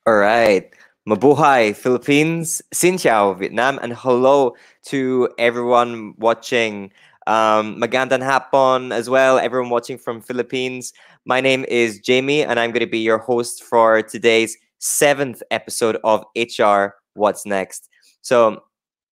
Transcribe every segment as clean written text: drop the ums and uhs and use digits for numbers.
All right. Mabuhay, Philippines. Xin chào, Vietnam. And hello to everyone watching. Magandang hapon as well, everyone watching from Philippines. My name is Jamie, and I'm going to be your host for today's 7th episode of HR What's Next. So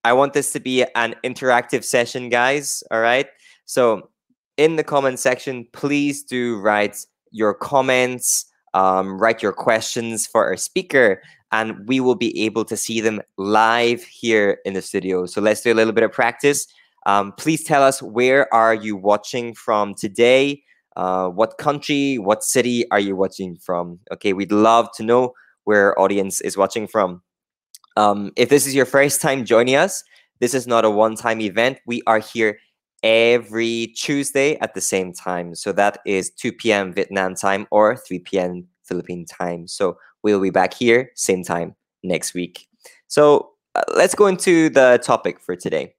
I want this to be an interactive session, guys. All right. So in the comment section, please do write your comments, write your questions for our speaker, and we will be able to see them live here in the studio. So let's do a little bit of practice. Please tell us, where are you watching from today? What country, what city are you watching from? Okay, we'd love to know where our audience is watching from. If this is your first time joining us, this is not a one-time event. We are here every Tuesday at the same time. So that is 2 p.m. Vietnam time or 3 p.m. Philippine time. So we'll be back here same time next week. So let's go into the topic for today.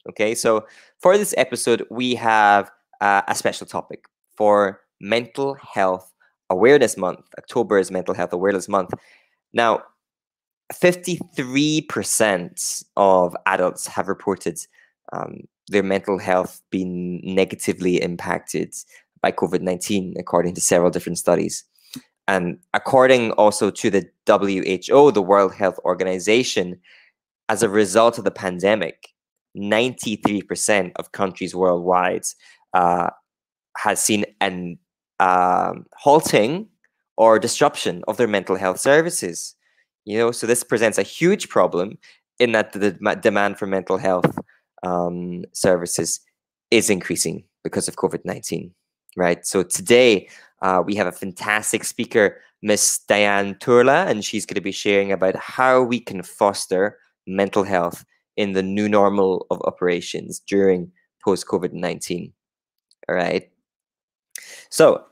Okay, so for this episode, we have a special topic for Mental Health Awareness Month. October is Mental Health Awareness Month. Now, 53% of adults have reported their mental health being negatively impacted by COVID-19, according to several different studies. And according also to the WHO, the World Health Organization, as a result of the pandemic, 93% of countries worldwide has seen an halting or disruption of their mental health services. So this presents a huge problem in that the demand for mental health services is increasing because of COVID-19, right? So today we have a fantastic speaker, Miss Diane Turla, and she's going to be sharing about how we can foster mental health in the new normal of operations during post-COVID-19. All right. So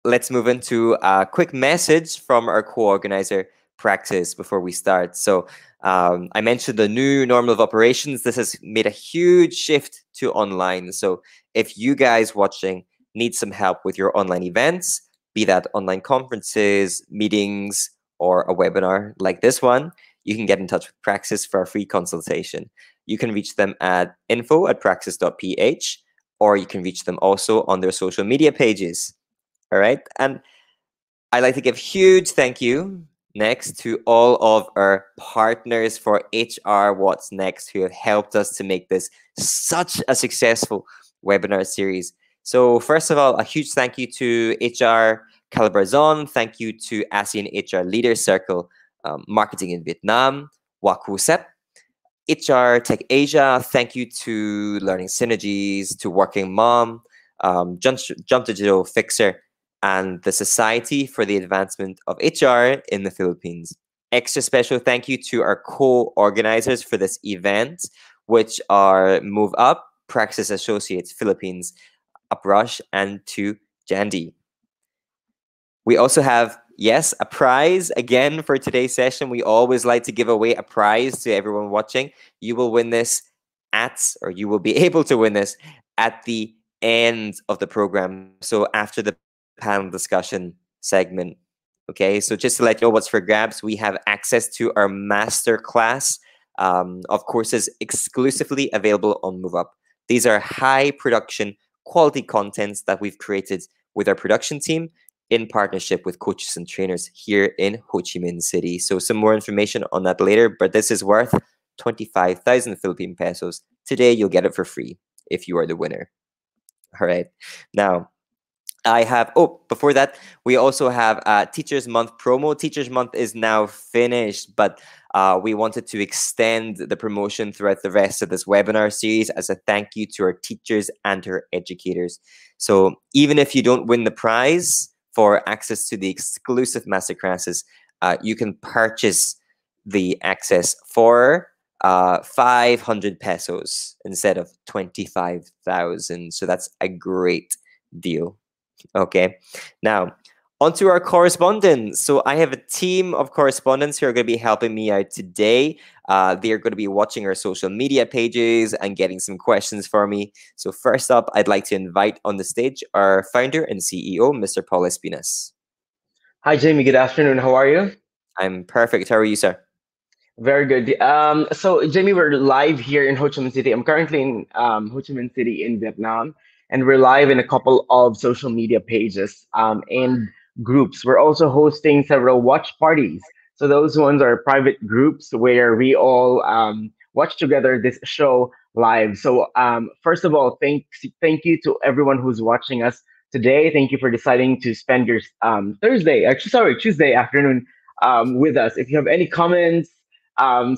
let's move into a quick message from our co-organizer, Praxis, before we start. So I mentioned the new normal of operations. This has made a huge shift to online. So if you guys watching need some help with your online events, be that online conferences, meetings, or a webinar like this one, you can get in touch with Praxis for a free consultation. You can reach them at info@praxis.ph, or you can reach them also on their social media pages. All right. And I'd like to give huge thank you next to all of our partners for HR What's Next, who have helped us to make this such a successful webinar series. So first of all, a huge thank you to HR Calabrazon. Thank you to ASEAN HR Leader Circle, Marketing in Vietnam, WACUSEP, HR Tech Asia. Thank you to Learning Synergies, to Working Mom, Jump Digital Fixer, and the Society for the Advancement of HR in the Philippines. Extra special thank you to our co-organizers for this event, which are Move Up, Praxis Associates Philippines, Uprush, and to Jandy. We also have, yes, a prize again for today's session. We always like to give away a prize to everyone watching. You will win this or you will be able to win this at the end of the program. So after the panel discussion segment. Okay, so just to let you know what's for grabs, we have access to our master class of courses exclusively available on MoveUp. These are high production quality contents that we've created with our production team in partnership with coaches and trainers here in Ho Chi Minh City. So some more information on that later, but this is worth 25,000 Philippine pesos. Today, you'll get it for free if you are the winner. All right. Now, before that, we also have Teachers Month promo. Teachers Month is now finished, but we wanted to extend the promotion throughout the rest of this webinar series as a thank you to our teachers and our educators. So even if you don't win the prize for access to the exclusive masterclasses, you can purchase the access for 500 pesos instead of 25,000. So that's a great deal. Okay, now onto our correspondents. So I have a team of correspondents who are going to be helping me out today. They are going to be watching our social media pages and getting some questions for me. So first up, I'd like to invite on the stage our founder and CEO, Mr. Paul Espinas. Hi, Jamie. Good afternoon. How are you? I'm perfect. How are you, sir? Very good. So, Jamie, we're live here in Ho Chi Minh City. I'm currently in Ho Chi Minh City in Vietnam, and we're live in a couple of social media pages and groups. We're also hosting several watch parties. So, those ones are private groups where we all watch together this show live. So, first of all, thank you to everyone who's watching us today. Thank you for deciding to spend your Tuesday afternoon with us. If you have any comments,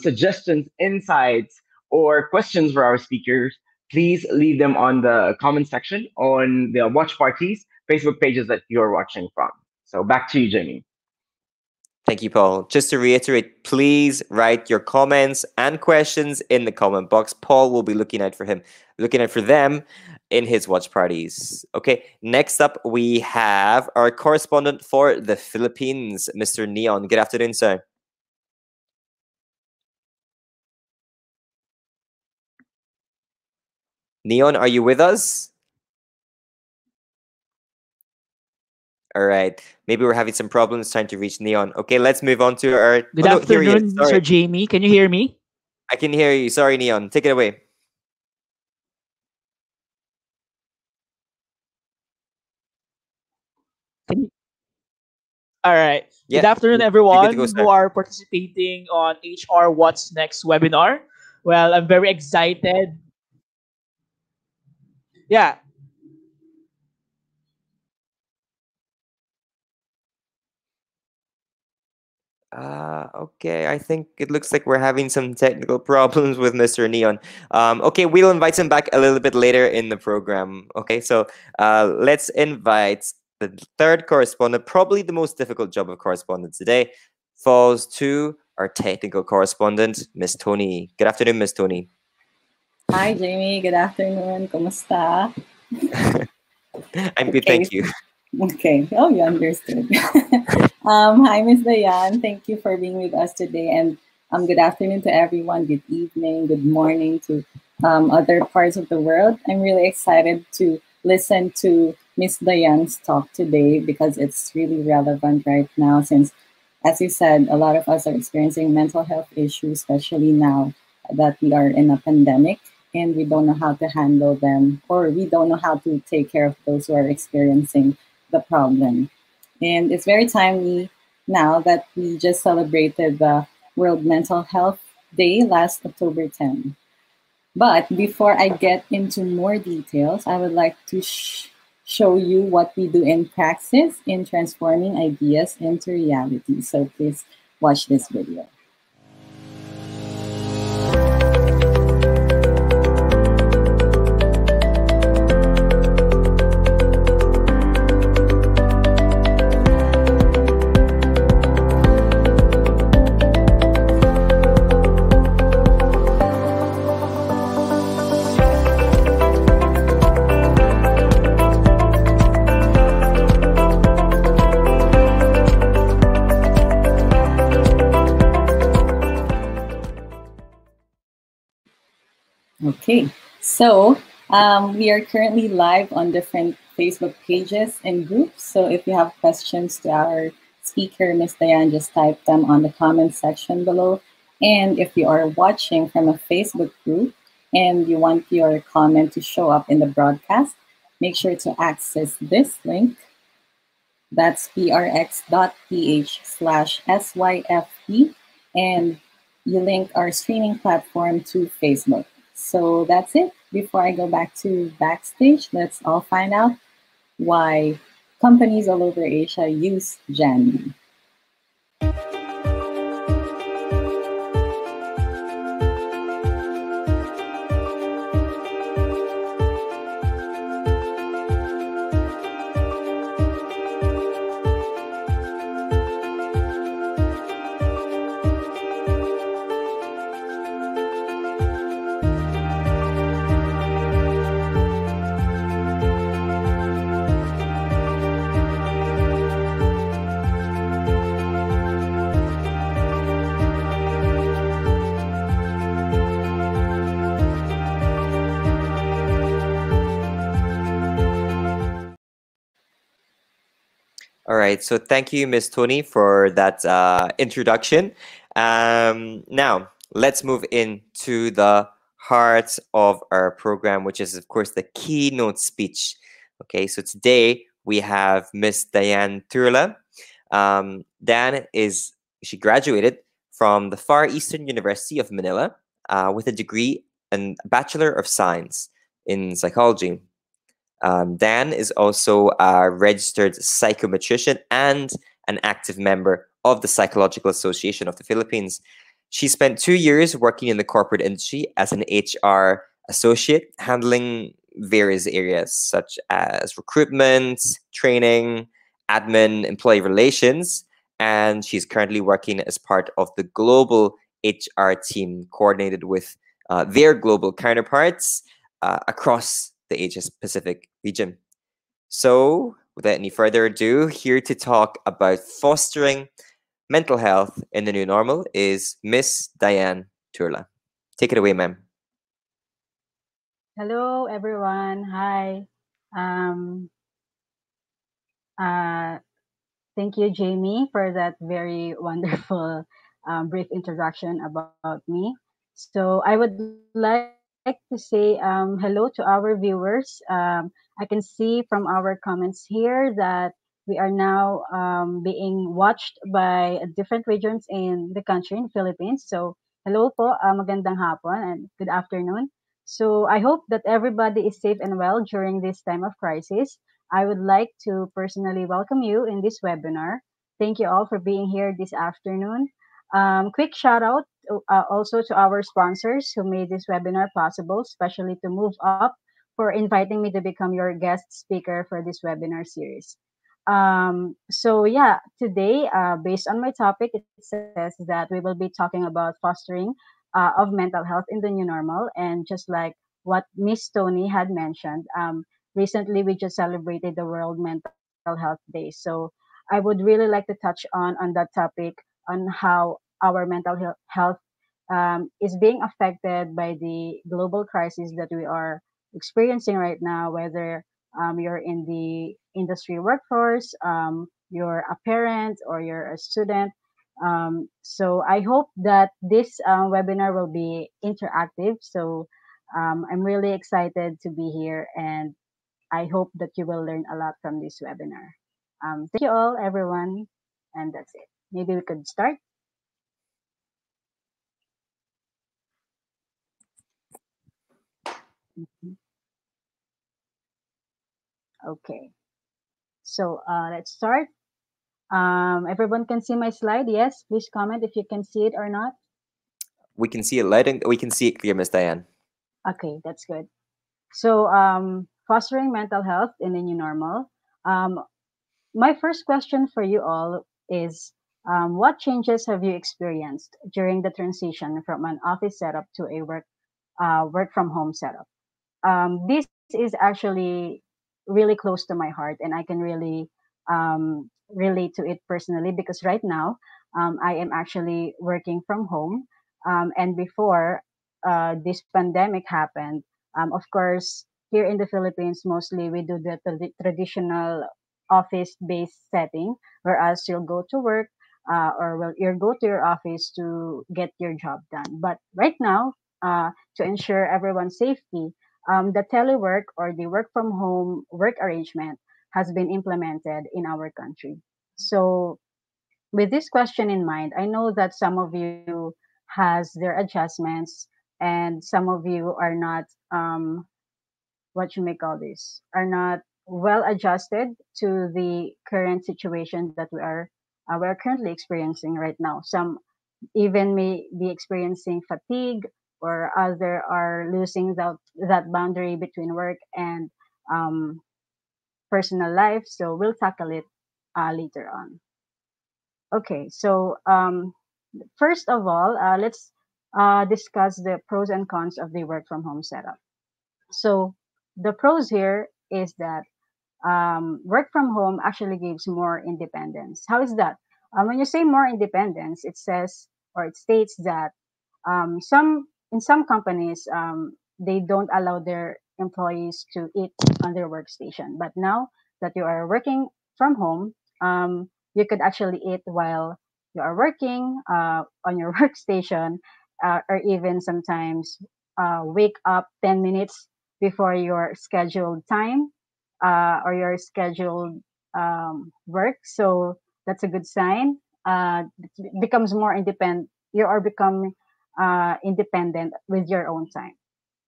suggestions, insights, or questions for our speakers, please leave them on the comment section on the Watch Parties Facebook pages that you're watching from. So back to you, Jamie. Thank you, Paul. Just to reiterate, please write your comments and questions in the comment box. Paul will be looking out for them in his watch parties. Okay, next up we have our correspondent for the Philippines, Mr. Neon. Good afternoon, sir. Neon, are you with us? All right. Maybe we're having some problems trying to reach Neon. Okay, let's move on to our... Good no, here he is. afternoon, Sorry. Sir Jamie. Can you hear me? I can hear you. Sorry, Neon. Take it away. Can you... All right. Yeah, Good afternoon, you're good to go, everyone sir. who are participating on HR What's Next webinar. Well, I'm very excited. Yeah. Okay. I think it looks like we're having some technical problems with Mr. Neon. Okay, we'll invite him back a little bit later in the program. Okay, so let's invite the third correspondent. Probably the most difficult job of correspondence today falls to our technical correspondent, Miss Tony. Good afternoon, Miss Tony. Hi, Jamie. Good afternoon. Kumusta? I'm good, thank you. Okay. Oh, you understood. Hi, Miss Dayan. Thank you for being with us today. And good afternoon to everyone. Good evening. Good morning to other parts of the world. I'm really excited to listen to Miss Dayan's talk today because it's really relevant right now since, as you said, a lot of us are experiencing mental health issues, especially now that we are in a pandemic and we don't know how to handle them, or we don't know how to take care of those who are experiencing the problem. And it's very timely now that we just celebrated the World Mental Health Day last October 10. But before I get into more details, I would like to show you what we do in praxis in transforming ideas into reality. So please watch this video. Okay, so we are currently live on different Facebook pages and groups. So if you have questions to our speaker, Ms. Dayan, just type them on the comment section below. And if you are watching from a Facebook group and you want your comment to show up in the broadcast, make sure to access this link. That's prx.ph/SYFP. And you link our streaming platform to Facebook. So that's it. Before I go back to backstage, let's all find out why companies all over Asia use Janvi. All right. So thank you, Miss Tony, for that introduction. Now, let's move into the heart of our program, which is, of course, the keynote speech. Okay. So today we have Miss Diane Turla. Dan she graduated from the Far Eastern University of Manila with a degree and Bachelor of Science in Psychology. Dan is also a registered psychometrician and an active member of the Psychological Association of the Philippines. She spent 2 years working in the corporate industry as an HR associate, handling various areas such as recruitment, training, admin, employee relations, and she's currently working as part of the global HR team coordinated with their global counterparts across the Asia Pacific region. So, without any further ado, here to talk about fostering mental health in the new normal is Miss Diane Turla. Take it away, ma'am. Hello, everyone. Hi. Um, uh, Thank you, Jamie, for that very wonderful brief introduction about me. So, I would like to say hello to our viewers. I can see from our comments here that we are now being watched by different regions in the country, in Philippines. So, hello po, magandang hapon and good afternoon. So, I hope that everybody is safe and well during this time of crisis. I would like to personally welcome you in this webinar. Thank you all for being here this afternoon. Quick shout out also to our sponsors who made this webinar possible, especially to Move Up for inviting me to become your guest speaker for this webinar series. So yeah, today, based on my topic, it says that we will be talking about fostering of mental health in the new normal. And just like what Miss Tony had mentioned, recently we just celebrated the World Mental Health Day. So I would really like to touch on that topic, on how our health is being affected by the global crisis that we are experiencing right now, whether you're in the industry workforce, you're a parent, or you're a student. So I hope that this webinar will be interactive. So I'm really excited to be here, and I hope that you will learn a lot from this webinar. Thank you all, everyone, and that's it. Maybe we could start. Mhm. Okay, so let's start. Everyone can see my slide. Yes, please comment if you can see it or not. We can see it light and we can see it clear, Miss Diane. Okay, that's good. So, fostering mental health in the new normal. Um, my first question for you all is, what changes have you experienced during the transition from an office setup to a work from home setup? This is actually really close to my heart, and I can really relate to it personally because right now I am actually working from home. And before this pandemic happened, of course, here in the Philippines, mostly we do the traditional office based setting, whereas you'll go to work. Or well, you'll go to your office to get your job done. But right now, to ensure everyone's safety, the telework or the work from home work arrangement has been implemented in our country. So, with this question in mind, I know that some of you has their adjustments, and some of you are not what you may call this are not well adjusted to the current situation that we are currently experiencing right now. Some even may be experiencing fatigue, or other are losing that boundary between work and um, personal life. So we'll tackle it later on. Okay, so first of all, let's discuss the pros and cons of the work from home setup. So the pros here is that work from home actually gives more independence. How is that? When you say more independence, it says or it states that some in some companies they don't allow their employees to eat on their workstation. But now that you are working from home, You could actually eat while you are working on your workstation, or even sometimes wake up 10 minutes before your scheduled time or your scheduled work. So that's a good sign. It becomes more independent. You are becoming independent with your own time.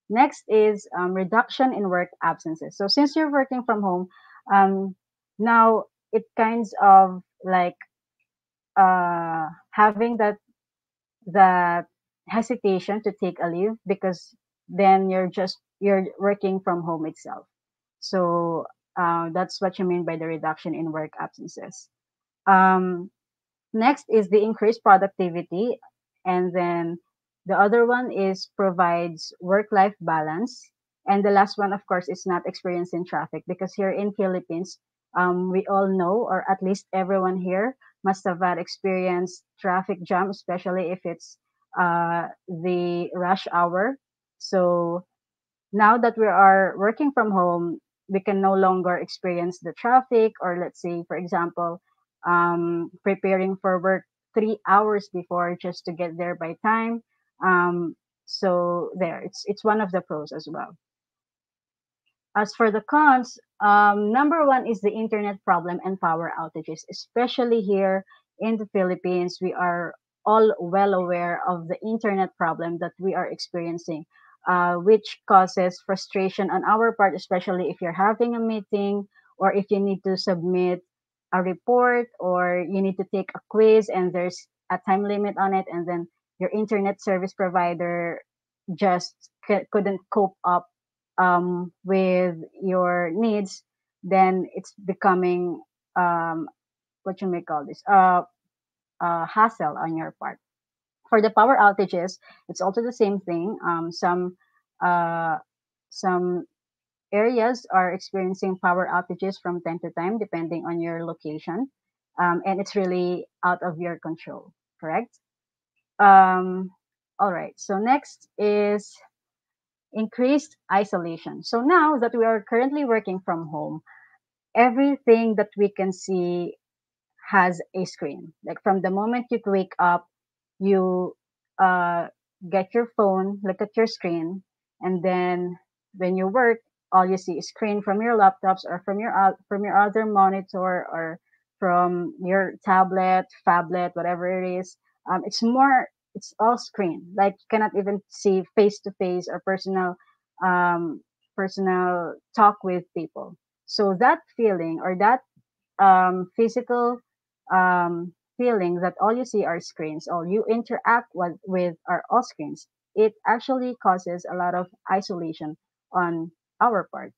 Next is reduction in work absences. So since you're working from home, um, now it kinds of like having that hesitation to take a leave, because then you're working from home itself. So that's what you mean by the reduction in work absences. Um, Next is the increased productivity, and then the other one is provides work-life balance, and the last one, of course, is not experiencing traffic, because here in Philippines, we all know, or at least everyone here must have had experienced traffic jam, especially if it's the rush hour. So now that we are working from home, we can no longer experience the traffic, or let's say, for example, preparing for work 3 hours before just to get there by time. So there, it's one of the pros as well. As for the cons, number one is the internet problem and power outages, especially here in the Philippines. We are all well aware of the internet problem that we are experiencing, which causes frustration on our part, especially if you're having a meeting, or if you need to submit a report, or you need to take a quiz and there's a time limit on it, and then your internet service provider just couldn't cope up with your needs. Then it's becoming what you may call this hassle on your part. For the power outages, it's also the same thing. Uh, some areas are experiencing power outages from time to time, depending on your location, and it's really out of your control. Correct. All right. So next is increased isolation. So now that we are currently working from home, everything that we can see has a screen. Like from the moment you wake up, you uh, get your phone, look at your screen, and then when you work, all you see is screen from your laptops, or from your other monitor, or from your tablet, phablet, whatever it is. It's all screen. Like you cannot even see face to face or um, personal talk with people. So that feeling, or that physical feeling that all you see are screens, all you interact with are all screens, it actually causes a lot of isolation on our part.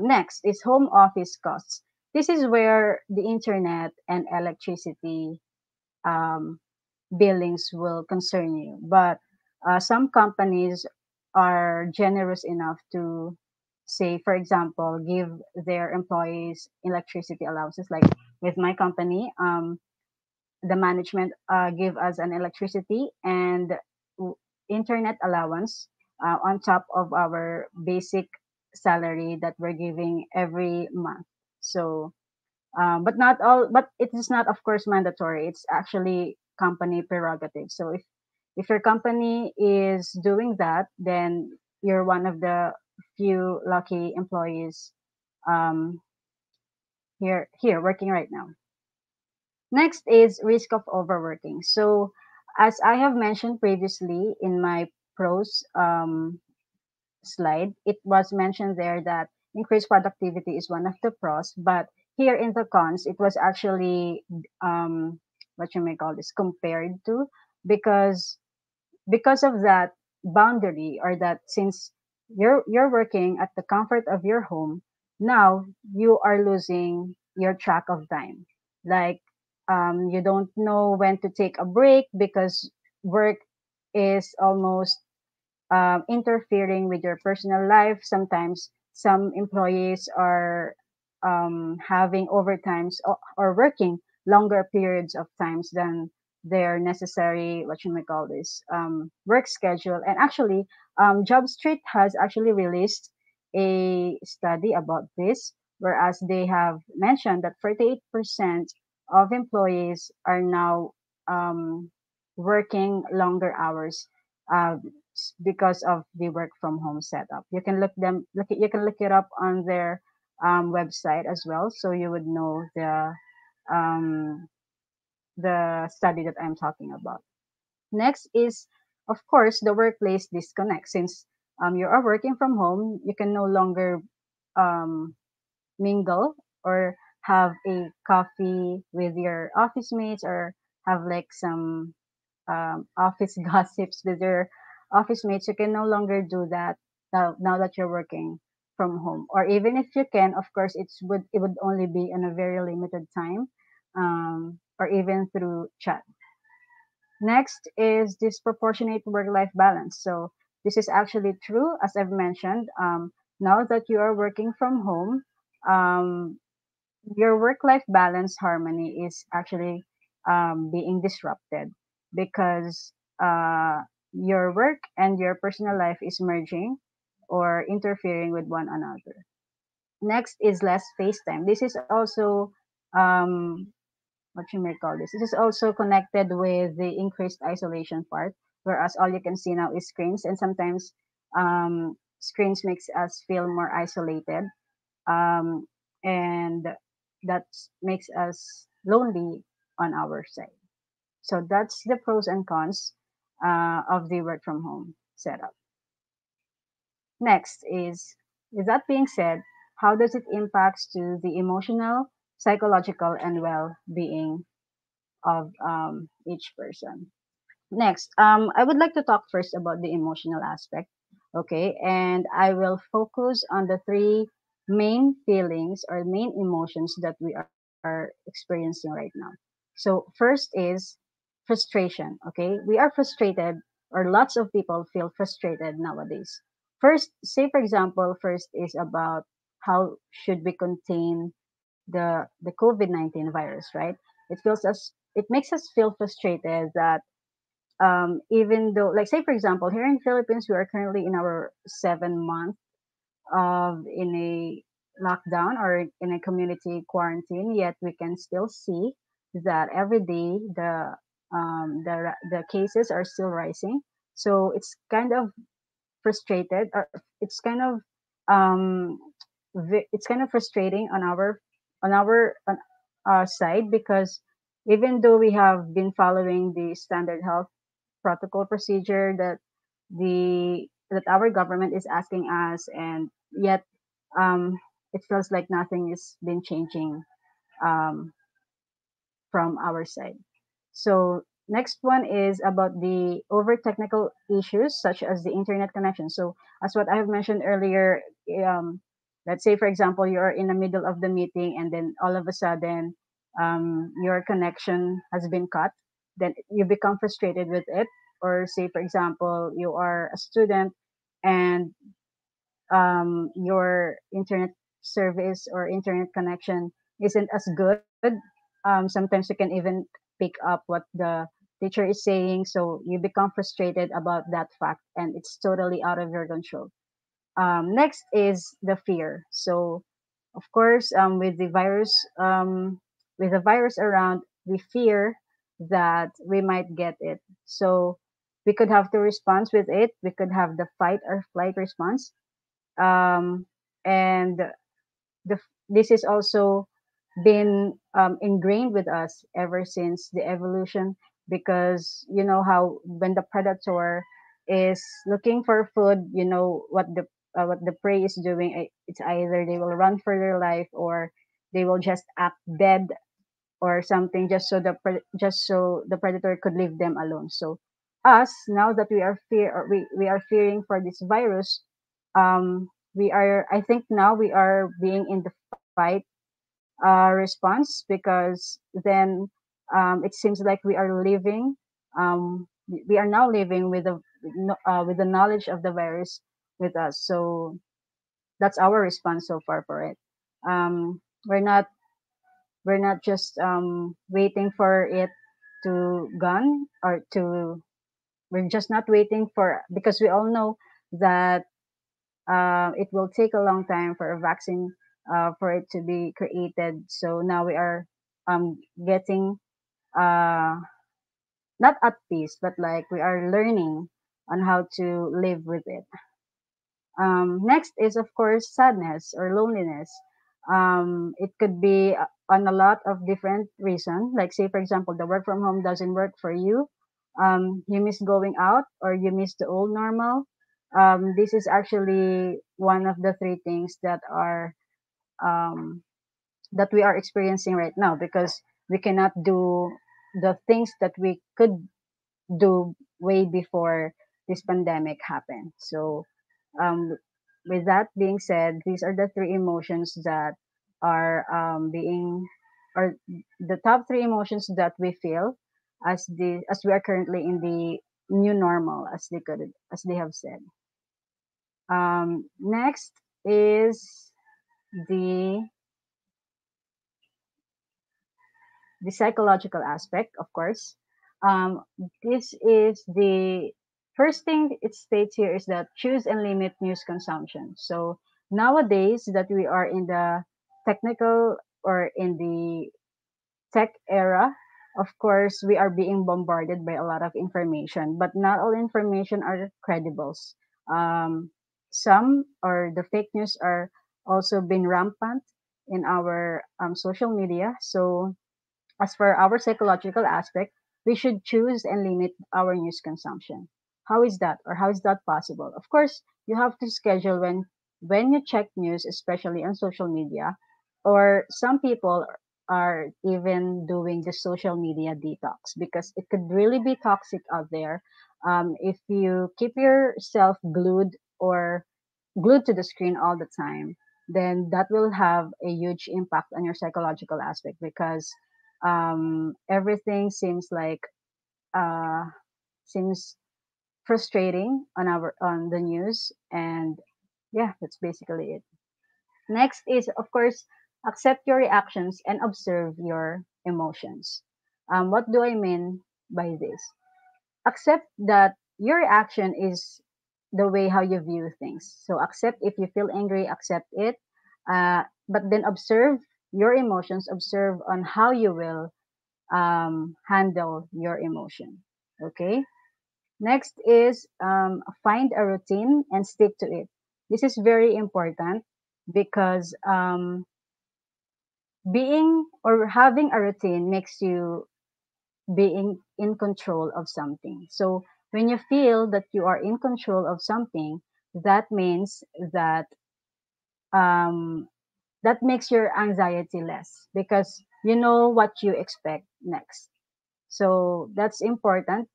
Next is home office costs. This is where the internet and electricity um, billings will concern you. But some companies are generous enough to say, for example, give their employees electricity allowances. Like with my company, the management give us an electricity and internet allowance on top of our basic salary that we're giving every month. So but not all, but it is not, of course, mandatory. It's actually company prerogative. So if your company is doing that, then you're one of the few lucky employees um, here working right now. Next is risk of overworking. So as I have mentioned previously in my pros slide, it was mentioned there that increased productivity is one of the pros, but here in the cons, it was actually what you may call this compared to, because of that boundary, or that since you're working at the comfort of your home, now you are losing your track of time. Like you don't know when to take a break, because work is almost interfering with your personal life. Sometimes some employees are having overtimes, or working longer periods of times than their necessary, what you may call this, work schedule. And actually, JobStreet has actually released a study about this, whereas they have mentioned that 48% of employees are now um, working longer hours uh, because of the work from home setup. You can you can look it up on their website as well, so you would know um, the study that I'm talking about. Next is, of course, the workplace disconnect. Since you are working from home, you can no longer um, mingle or have a coffee with your office mates or have like some office gossips with your office mates. You can no longer do that now that you're working from home. Or even if you can, of course, it would only be in a very limited time, or even through chat. Next is disproportionate work-life balance. So this is actually true, as I've mentioned. Now that you are working from home, um, your work-life balance harmony is actually being disrupted because your work and your personal life is merging or interfering with one another. Next is less face time. This is also um, what you may call this. This is also connected with the increased isolation part, whereas all you can see now is screens, and sometimes screens makes us feel more isolated, um, and that makes us lonely on our side. So that's the pros and cons of the work from home setup. Next is, with that being said, how does it impact to the emotional, psychological, and well-being of each person? Next, I would like to talk first about the emotional aspect. Okay, and I will focus on the three main feelings or main emotions that we are experiencing right now. So, first is frustration. Okay, we are frustrated, or lots of people feel frustrated nowadays. First, say for example, first is about how should we contain the COVID-19 virus, right? It makes us feel frustrated that even though, like, say for example, here in Philippines, we are currently in our 7 month of in a lockdown or in a community quarantine, yet we can still see that every day the cases are still rising. So it's kind of frustrated, or it's kind of um it's kind of frustrating on our side, because even though we have been following the standard health protocol procedure that our government is asking us, and yet um, it feels like nothing is been changing um, from our side. So next one is about the over technical issues such as the internet connection. So as what I have mentioned earlier, um, let's say for example you're in the middle of the meeting and then all of a sudden your connection has been cut, then you become frustrated with it. Or say for example you are a student and your internet service or internet connection isn't as good. Sometimes you can even pick up what the teacher is saying, so you become frustrated about that fact, and it's totally out of your control. Next is the fear. So, of course, with the virus around, we fear that we might get it. So, we could have to respond with it. We could have the fight or flight response, um, and this is also been ingrained with us ever since the evolution, because you know how when the predator is looking for food, you know what the prey is doing. It's either they will run for their life, or they will just act dead or something, just so just so the predator could leave them alone. So us, now that we are fearing for this virus, we are, I think now we are being in the fight response, because then it seems like we are living, we are now living with the knowledge of the virus with us. So that's our response so far for it. We're not just waiting for it to gone or to we're just not waiting for, because we all know that it will take a long time for a vaccine for it to be created. So now we are getting uh, not at peace, but like we are learning on how to live with it. Next is, of course, sadness or loneliness. It could be on a lot of different reasons. Like, say, for example, the work from home doesn't work for you. You miss going out or you miss the old normal. This is actually one of the three things um, that we are experiencing right now because we cannot do the things that we could do way before this pandemic happened. So, um, with that being said, these are the three emotions that are being, or the top three emotions that we feel as we are currently in the new normal, as they have said. Next is the the psychological aspect, of course. Um, this is the first thing it states here is that choose and limit news consumption. So nowadays that we are in the technical or in the tech era, of course, we are being bombarded by a lot of information, but not all information are credible. Um, some or the fake news are also been rampant in our social media. So as for our psychological aspect, we should choose and limit our news consumption. How is that, or how is that possible? Of course, you have to schedule when you check news, especially on social media, or some people are even doing the social media detox because it could really be toxic out there. If you keep yourself glued to the screen all the time, then that will have a huge impact on your psychological aspect because everything uh, seems frustrating on the news, and yeah, that's basically it. Next is, of course, accept your reactions and observe your emotions. What do I mean by this? Accept that your reaction is the way how you view things. So accept if you feel angry, accept it. But then observe your emotions, observe on how you will handle your emotion. Okay. Next is find a routine and stick to it. This is very important because being or having a routine makes you being in control of something. So when you feel that you are in control of something, that means that um, that makes your anxiety less because you know what you expect next. So that's important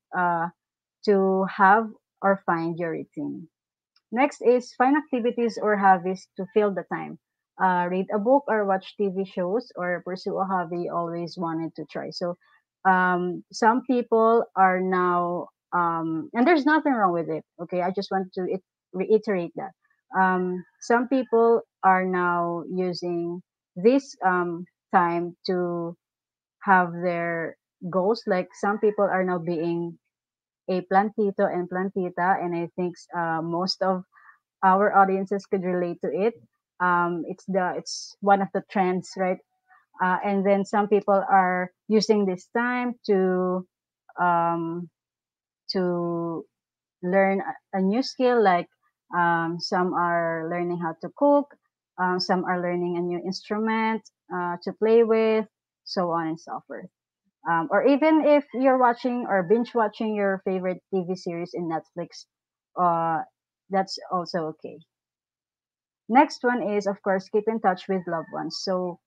to have or find your routine. Next is find activities or hobbies to fill the time. Read a book or watch TV shows or pursue a hobby you always wanted to try. So some people are now, and there's nothing wrong with it. Okay, I just want to reiterate that. Some people are now using this time to have their goals. Like some people are now being a plantito and plantita, and I think most of our audiences could relate to it. It's one of the trends, right? And then some people are using this time um, to learn a new skill. Like some are learning how to cook, some are learning a new instrument to play with, so on and so forth. Or even if you're watching or binge watching your favorite TV series in Netflix, uh, that's also okay. Next one is, of course, keep in touch with loved ones. So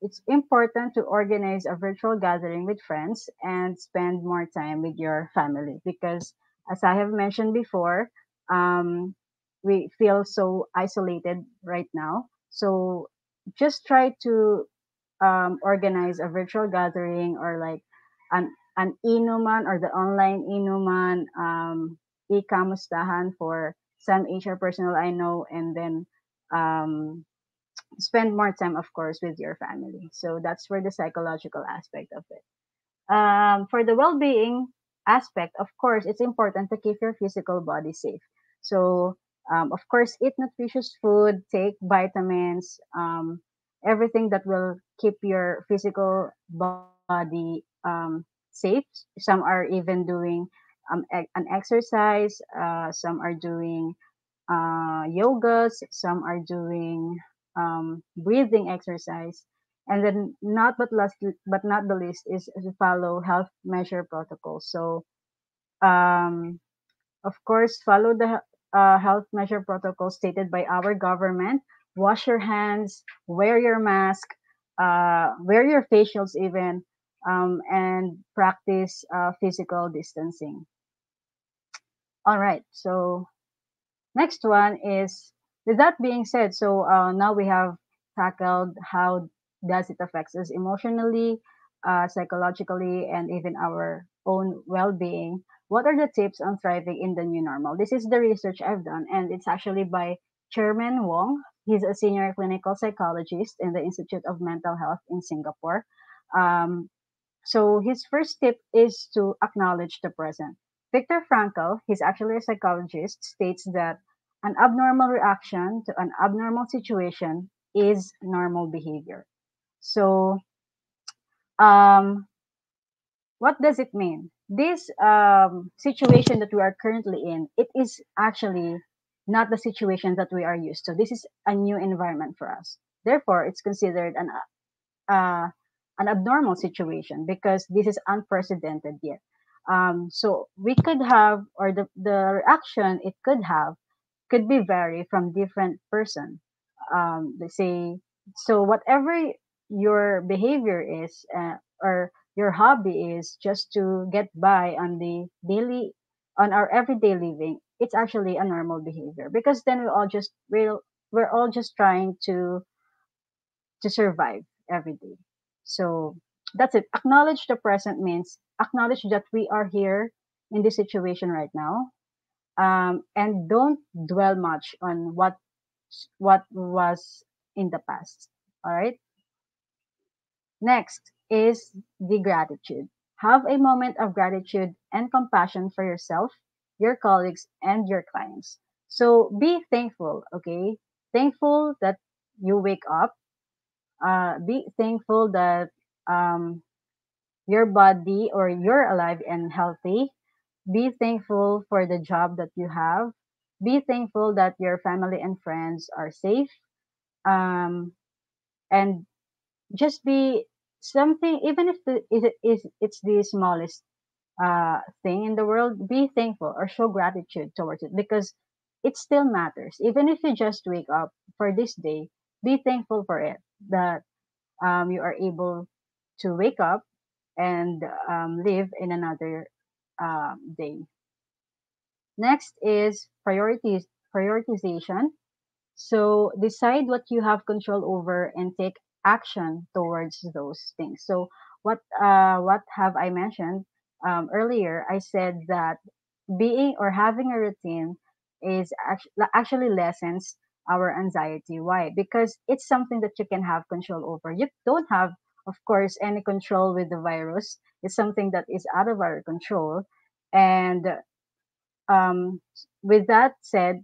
it's important to organize a virtual gathering with friends and spend more time with your family because, as I have mentioned before, um, we feel so isolated right now. So just try to organize a virtual gathering or like an inuman or the online inuman, ikamustahan for some HR personnel I know, and then um, spend more time, of course, with your family. So that's for the psychological aspect of it. For the well-being aspect, of course, it's important to keep your physical body safe. So Of course, eat nutritious food, take vitamins, everything that will keep your physical body safe. Some are even doing an exercise. Some are doing yogas. Some are doing breathing exercise. And then, but not the least, is to follow health measure protocols. So, um, of course, follow the health measure protocol stated by our government. Wash your hands, wear your mask, wear your facials even, and practice physical distancing. All right. So next one is, with that being said, so now we have tackled how does it affects us emotionally, psychologically, and even our own well-being. What are the tips on thriving in the new normal? This is the research I've done, and it's actually by Chairman Wong. He's a senior clinical psychologist in the Institute of Mental Health in Singapore. Um, so his first tip is to acknowledge the present. Viktor Frankl, he's actually a psychologist, states that an abnormal reaction to an abnormal situation is normal behavior. So, um, what does it mean? This situation that we are currently in, it is actually not the situation that we are used to. This is a new environment for us. Therefore, it's considered uh, an abnormal situation because this is unprecedented yet. So we could have, or the reaction it could be vary from different person. They say, so whatever your behavior is, or your hobby is, just to get by on the daily, on our everyday living, it's actually a normal behavior because then we're all just trying to survive every day. So that's it. Acknowledge the present means acknowledge that we are here in this situation right now, and don't dwell much on what was in the past. All right. Next is the gratitude. Have a moment of gratitude and compassion for yourself, your colleagues, and your clients. So be thankful. Okay, thankful that you wake up. Be thankful that um, your body, or you're alive and healthy. Be thankful for the job that you have. Be thankful that your family and friends are safe. Um, and just be something, even if it's the smallest thing in the world, be thankful or show gratitude towards it because it still matters. Even if you just wake up for this day, be thankful for it, that you are able to wake up and live in another day. Next is prioritization. So decide what you have control over and take action towards those things. So what have I mentioned earlier? I said that being or having a routine is actually lessens our anxiety. Why? Because it's something that you can have control over. You don't have, of course, any control with the virus. It's something that is out of our control. And um, with that said,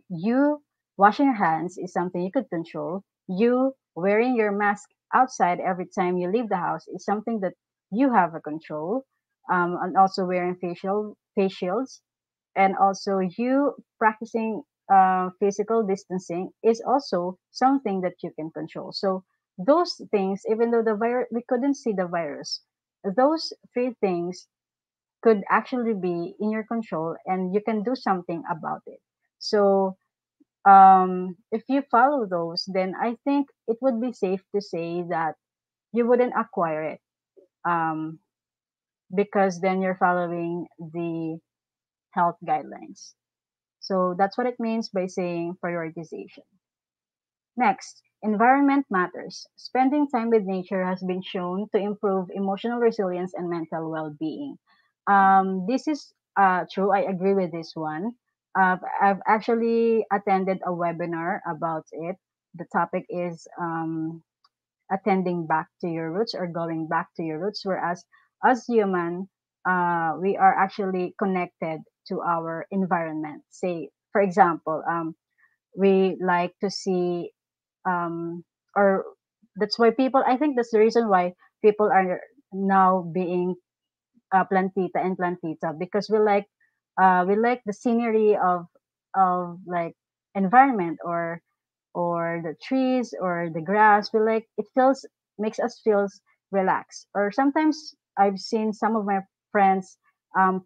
you washing your hands is something you could control. You wearing your mask outside every time you leave the house is something that you have a control. And also wearing face shields, and also you practicing physical distancing is also something that you can control. So those things, even though the virus, we couldn't see the virus, those three things could actually be in your control and you can do something about it. So if you follow those, then I think it would be safe to say that you wouldn't acquire it, um, because then you're following the health guidelines. So that's what it means by saying prioritization. Next, environment matters. Spending time with nature has been shown to improve emotional resilience and mental well being. This is true. I agree with this one. I've actually attended a webinar about it. The topic is attending back to your roots or going back to your roots, whereas as human, we are actually connected to our environment. Say for example, we like to see, um, or that's why people, I think that's the reason why people are now being plantita and plantita, because we like the scenery of like environment, or the trees or the grass. We like it, feels makes us feels relaxed. Or sometimes I've seen some of my friends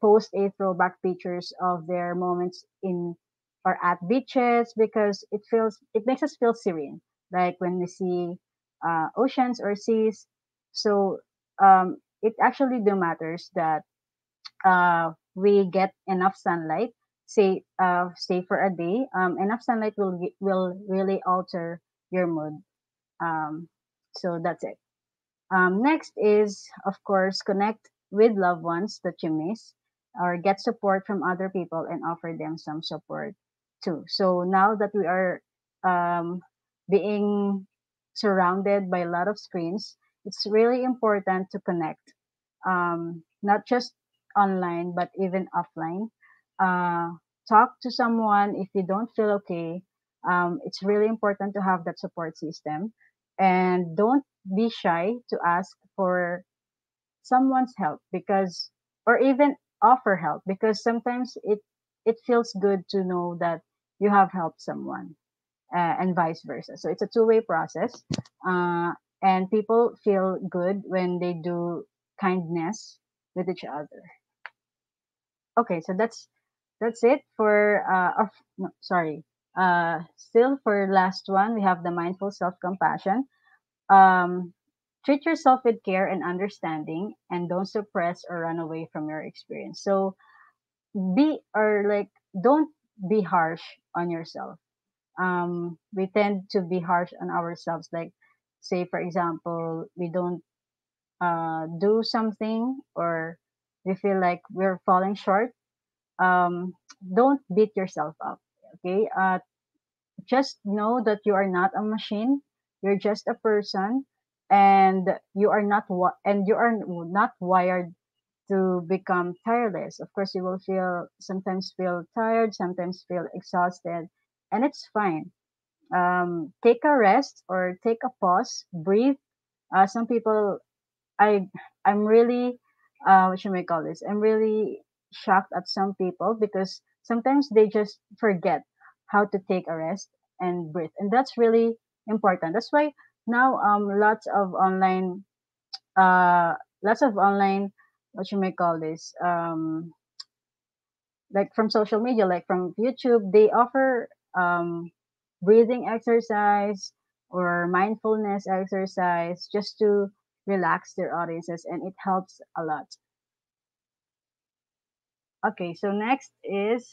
post a throwback pictures of their moments in or at beaches, because it makes us feel serene, like when we see oceans or seas. So it actually do matters that we get enough sunlight, say for a day. Enough sunlight will really alter your mood. um, so that's it. Next is, of course, connect with loved ones that you miss, or get support from other people and offer them some support too. So now that we are um, being surrounded by a lot of screens, it's really important to connect, not just online, but even offline. Talk to someone if you don't feel okay. It's really important to have that support system, and don't be shy to ask for someone's help, because, or even offer help, because sometimes it feels good to know that you have helped someone, and vice versa. So it's a two-way process, uh, and people feel good when they do kindness with each other. Okay, so that's it for no, sorry. Still for last one, we have the mindful self-compassion. Um, treat yourself with care and understanding, and don't suppress or run away from your experience. So be or like don't be harsh on yourself. We tend to be harsh on ourselves. Like, say for example, we don't do something, or we feel like we're falling short. um, don't beat yourself up. Okay, just know that you are not a machine. You're just a person, and you are not wired to become tireless. Of course, you will sometimes feel tired, sometimes feel exhausted, and it's fine. Take a rest or take a pause, breathe. Some people, I I'm really what should I call this? I'm really shocked at some people, because sometimes they just forget how to take a rest and breathe, and that's really important. That's why now uh lots of online, what you may call this, like from social media, like from YouTube, they offer breathing exercise or mindfulness exercise just to relax their audiences, and it helps a lot. Okay, so next is,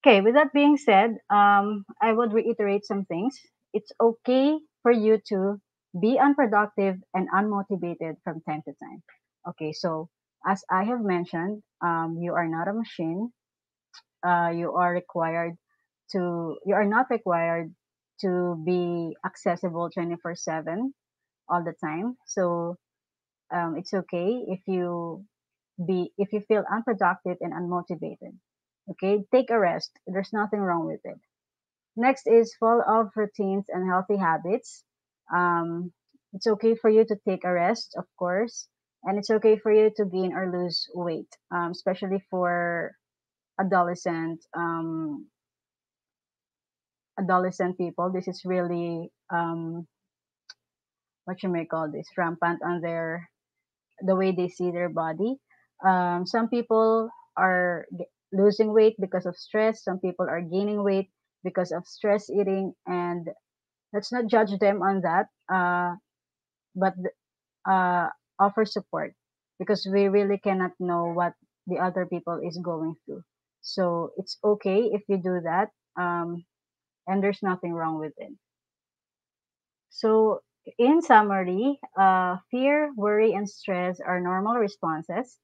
okay, with that being said, I would reiterate some things. It's okay for you to be unproductive and unmotivated from time to time. Okay, so as I have mentioned, you are not a machine. You are not required to be accessible 24/7 all the time. So it's okay if you feel unproductive and unmotivated. Okay, take a rest. There's nothing wrong with it. Next is full of routines and healthy habits. It's okay for you to take a rest, of course, and it's okay for you to gain or lose weight, especially for adolescent adolescent people. This is really what you may call this, rampant on the way they see their body. Some people are losing weight because of stress. Some people are gaining weight because of stress eating, and let's not judge them on that. But uh, offer support, because we really cannot know what the other people is going through. So it's okay if you do that, and there's nothing wrong with it. So, in summary, fear, worry, and stress are normal responses.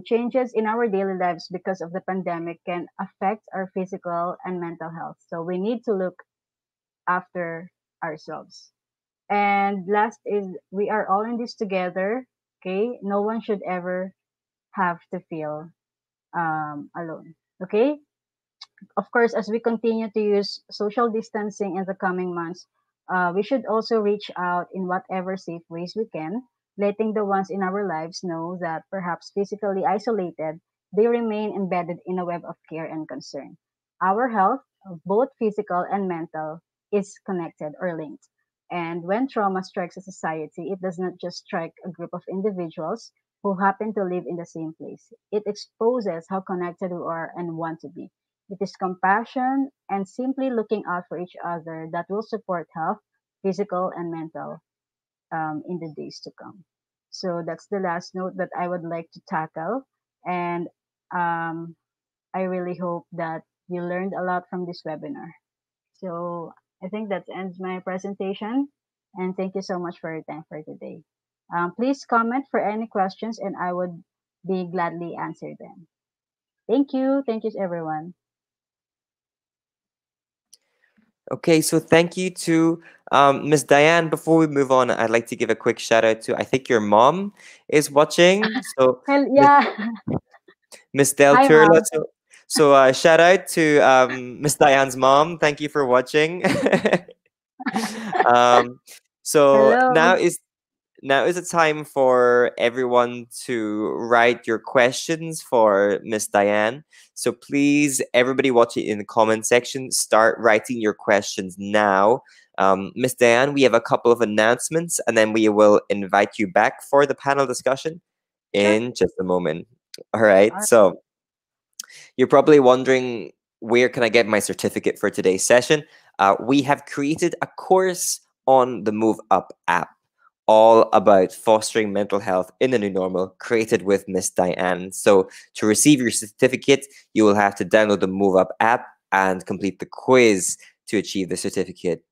Changes in our daily lives because of the pandemic can affect our physical and mental health. So, we need to look after ourselves. And last is, we are all in this together. Okay, no one should ever have to feel alone. Okay, of course, as we continue to use social distancing in the coming months, we should also reach out in whatever safe ways we can, letting the ones in our lives know that perhaps physically isolated, they remain embedded in a web of care and concern. Our health, both physical and mental, is connected or linked. And when trauma strikes a society, it does not just strike a group of individuals who happen to live in the same place. It exposes how connected we are and want to be. It is compassion and simply looking out for each other that will support health, physical and mental, in the days to come. So that's the last note that I would like to tackle. And um, I really hope that you learned a lot from this webinar. So I think that ends my presentation. And thank you so much for your time for today. Please comment for any questions and I would be gladly answer them. Thank you. Thank you, everyone. Okay, so thank you to Ms. Diane. Before we move on, I'd like to give a quick shout out to, I think your mom is watching. So Hell yeah. Miss Del Hi, Turla. Mom. So shout out to Miss Diane's mom. Thank you for watching. So Hello. now is the time for everyone to write your questions for Miss Diane. So please, everybody watching in the comment section, start writing your questions now. Miss Diane, we have a couple of announcements, and then we will invite you back for the panel discussion in just a moment. All right. So you're probably wondering, where can I get my certificate for today's session? We have created a course on the Move Up app, all about fostering mental health in the new normal, created with Miss Diane. So to receive your certificate, you will have to download the Move Up app and complete the quiz to achieve the certificate.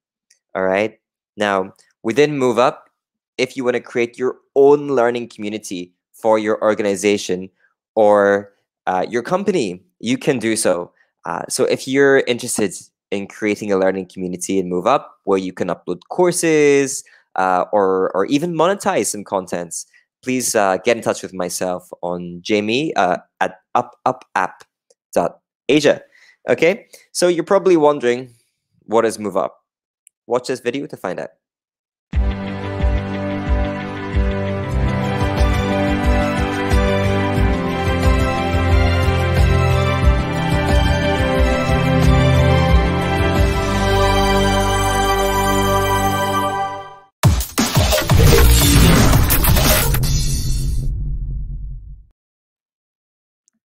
All right. Now, within Move Up, if you want to create your own learning community for your organization or your company, you can do so. So if you're interested in creating a learning community in Move Up, where you can upload courses or even monetize some contents, please get in touch with myself on Jamie at upupapp.asia. Okay, so you're probably wondering, what is Move Up? Watch this video to find out.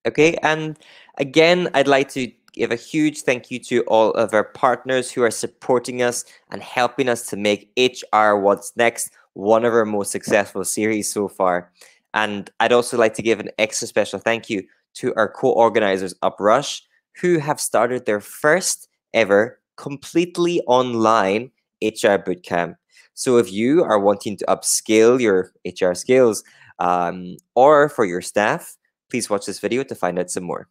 Okay, and again, I'd like to give a huge thank you to all of our partners who are supporting us and helping us to make HR What's Next one of our most successful series so far. And I'd also like to give an extra special thank you to our co-organizers UpRush, who have started their first ever completely online HR bootcamp. So if you are wanting to upskill your HR skills or for your staff, please watch this video to find out some more.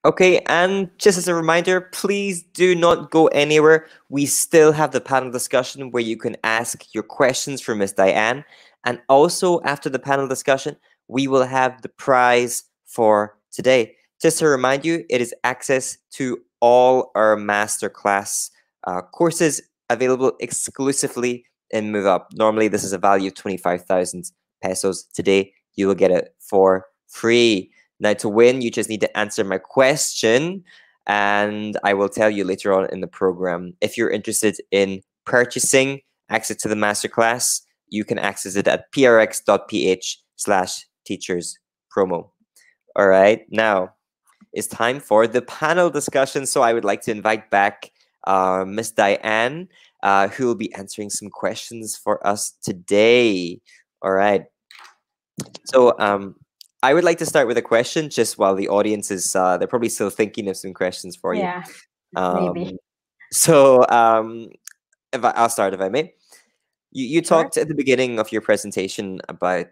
Okay, and just as a reminder, please do not go anywhere. We still have the panel discussion where you can ask your questions for Ms. Diane. And also after the panel discussion, we will have the prize for today. Just to remind you, it is access to all our masterclass courses available exclusively in Move Up. Normally, this is a value of 25,000 pesos. Today, you will get it for free. Now, to win, you just need to answer my question, and I will tell you later on in the program. If you're interested in purchasing access to the masterclass, you can access it at prx.ph/teacherspromo. All right, now it's time for the panel discussion. So I would like to invite back Miss Diane who will be answering some questions for us today. All right. So I would like to start with a question just while the audience is, they're probably still thinking of some questions for you. Yeah, maybe. Um, so I'll start if I may. You Sure. talked at the beginning of your presentation about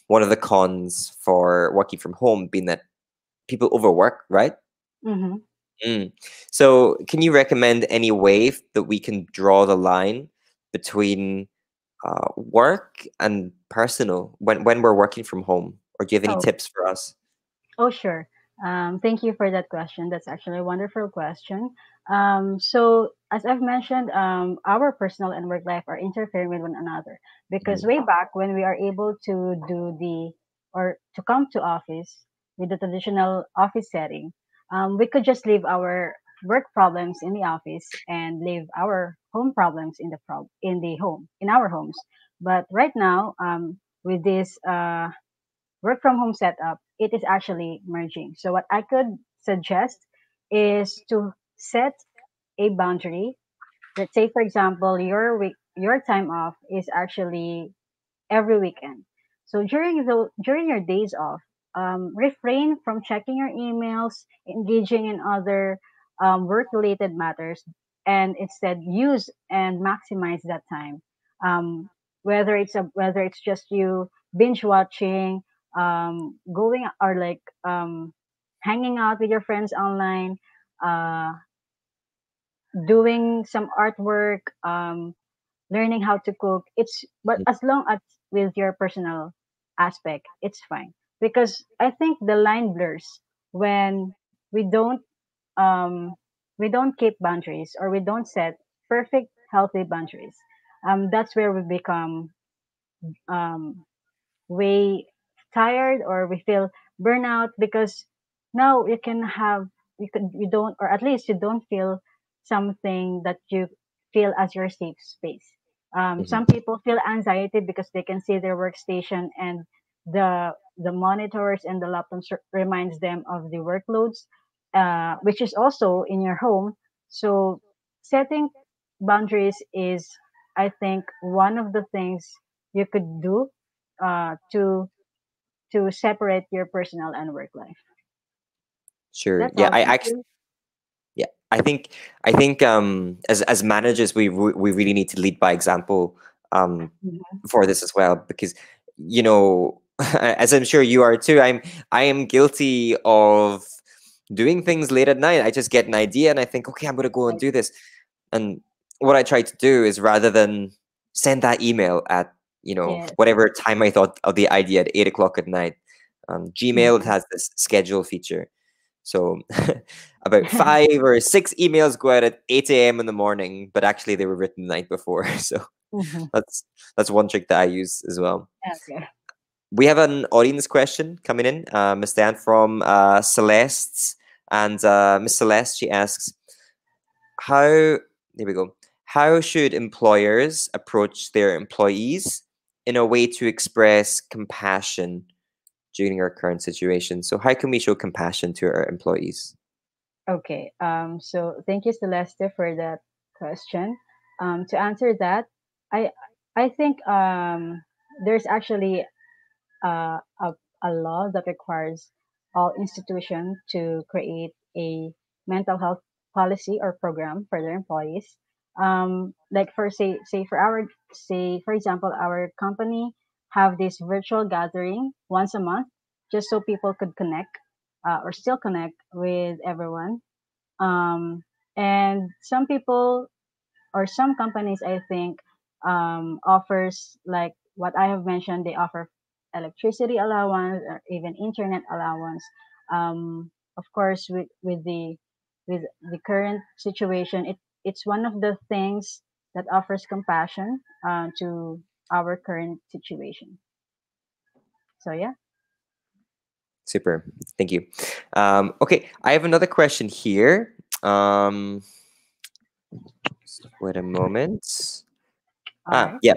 one of the cons for working from home being that people overwork, right? Mm-hmm. Mm. So can you recommend any way that we can draw the line between work and personal when we're working from home? Or do you have any Oh, tips for us? oh, sure. Thank you for that question. That's actually a wonderful question. So, as I've mentioned, our personal and work life are interfering with one another because Mhm. way back when we are able to do or to come to office with the traditional office setting, we could just leave our work problems in the office and leave our home problems in the home in our homes. But right now, with this work from home setup, it is actually merging. So what I could suggest is to set a boundary. Let's say, for example, your time off is actually every weekend. So during your days off, refrain from checking your emails, engaging in other work related matters, and instead use and maximize that time. Um, whether it's just you binge watching, going or like hanging out with your friends online, uh, doing some artwork, learning how to cook. But as long as with your personal aspect, it's fine. Because I think the line blurs when we don't um we don't keep boundaries or we don't set perfect healthy boundaries. That's where we become um way tired or we feel burnout because now you don't, or at least you don't feel something that you feel as your safe space. Mhm. Some people feel anxiety because they can see their workstation and the monitors and the laptops reminds them of the workloads, which is also in your home. So setting boundaries is, I think, one of the things you could do uh, to to separate your personal and work life. Sure. That's Yeah, all. I Thank actually, you. yeah, I think as managers we really need to lead by example Mhm. for this as well, because you know as I'm sure you are too, I am guilty of doing things late at night. I just get an idea and I think, okay, I'm going to go and Right. do this. And what I try to do is, rather than send that email at Yes. whatever time I thought of the idea at 8 o'clock at night, Gmail Mhm. has this schedule feature. So about 5 or 6 emails go out at 8 a.m. in the morning, but actually they were written the night before. So Mhm. that's one trick that I use as well. Okay. We have an audience question coming in, Miss Dan, from Celeste. And Miss Celeste, she asks, how, there we go, how should employers approach their employees in a way to express compassion during our current situation? So how can we show compassion to our employees? Okay. So thank you, Celeste, for that question. To answer that, I I think there's actually uh, a a law that requires all institutions to create a mental health policy or program for their employees. Like for say for example, our company have this virtual gathering once a month, just so people could connect or still connect with everyone. Um, and some people or some companies, I think, offers like what I have mentioned. They offer electricity allowance or even internet allowance. Of course, with the current situation, it's one of the things that offers compassion to our current situation. So yeah. Super. Thank you. Okay, I have another question here. Just wait a moment. All right. Yeah.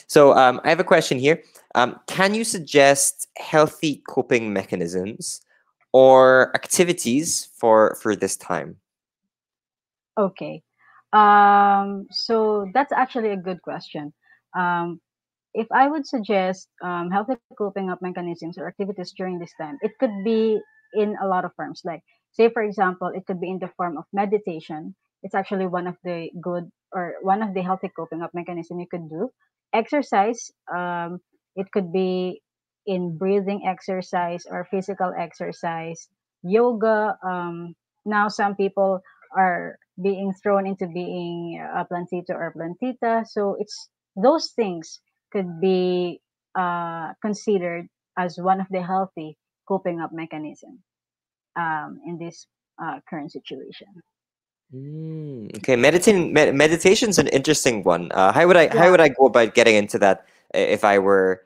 So I have a question here. Can you suggest healthy coping mechanisms or activities for this time? Okay. So that's actually a good question. Um, if I would suggest healthy coping up mechanisms or activities during this time, it could be in a lot of forms. Like, say, for example, it could be in the form of meditation. It's actually one of the good or one of the healthy coping up mechanism you could do. Exercise, it could be in breathing exercise or physical exercise. Yoga, now some people are being thrown into being a plantito or plantita. So it's those things could be considered as one of the healthy coping up mechanism in this current situation. Okay, meditation's an interesting one. How Yeah. would I go about getting into that if I were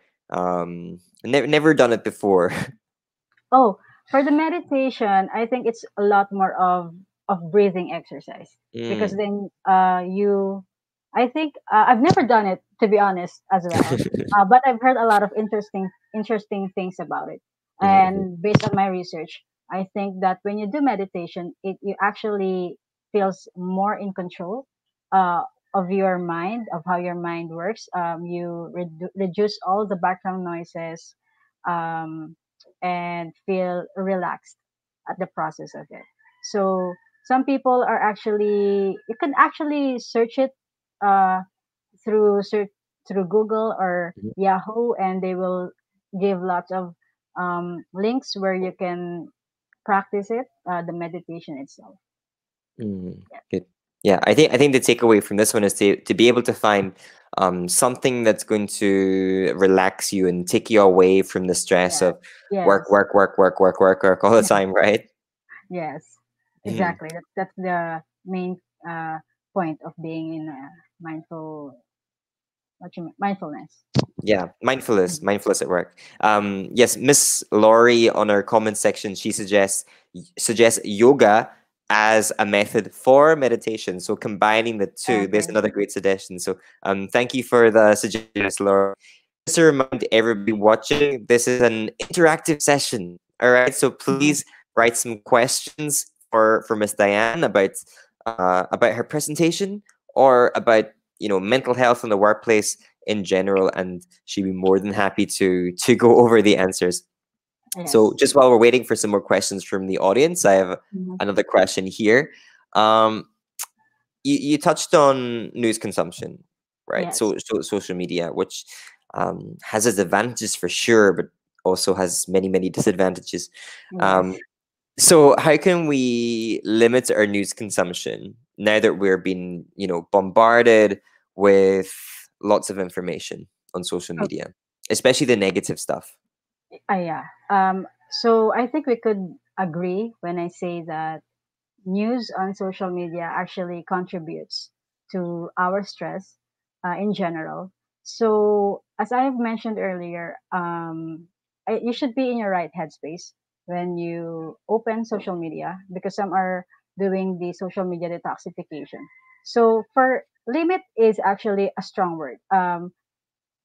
never done it before? Oh, for the meditation, I think it's a lot more of breathing exercise because Mm. then you I think I've never done it to be honest as well, but I've heard a lot of interesting things about it. Mhm, And based on my research, I think that when you do meditation, it you actually feels more in control uh, of your mind, of how your mind works. You reduce all the background noises. Um, and feel relaxed at the process of it. So some people are actually you can actually search it uh, through search through Google or mhm, Yahoo, and they will give lots of links where you can practice it, the meditation itself. mm. Good. Yeah, I think the takeaway from this one is to be able to find something that's going to relax you and take you away from the stress Yeah. of work, Yes. work, work, work, work, work, work all the time, right? Yes. Mhm. Exactly. That's the main uh, point of being in mindful. What you mean? Mindfulness. Yeah, mindfulness, Mhm. mindfulness at work. Yes, Miss Laurie on our comment section, she suggests yoga as a method for meditation. So combining the two, there's Okay. another great suggestion. So thank you for the suggestion, Miss Laurie. Just to remind everybody watching, this is an interactive session. All right, so Mhm. please write some questions for Miss Diane about her presentation or about mental health in the workplace in general, and she'd be more than happy to go over the answers. So Yes. just while we're waiting for some more questions from the audience, I have Mhm. another question here. Um, you touched on news consumption, right? Yes. So social media, which has its advantages for sure, but also has many disadvantages. Yes. Um, so how can we limit our news consumption now that we're being, bombarded with lots of information on social Oh, media, especially the negative stuff? yeah. So I think we could agree when I say that news on social media actually contributes to our stress in general. So, as I have mentioned earlier, you should be in your right headspace when you open social media because some are doing the social media detoxification. So, for limit is actually a strong word.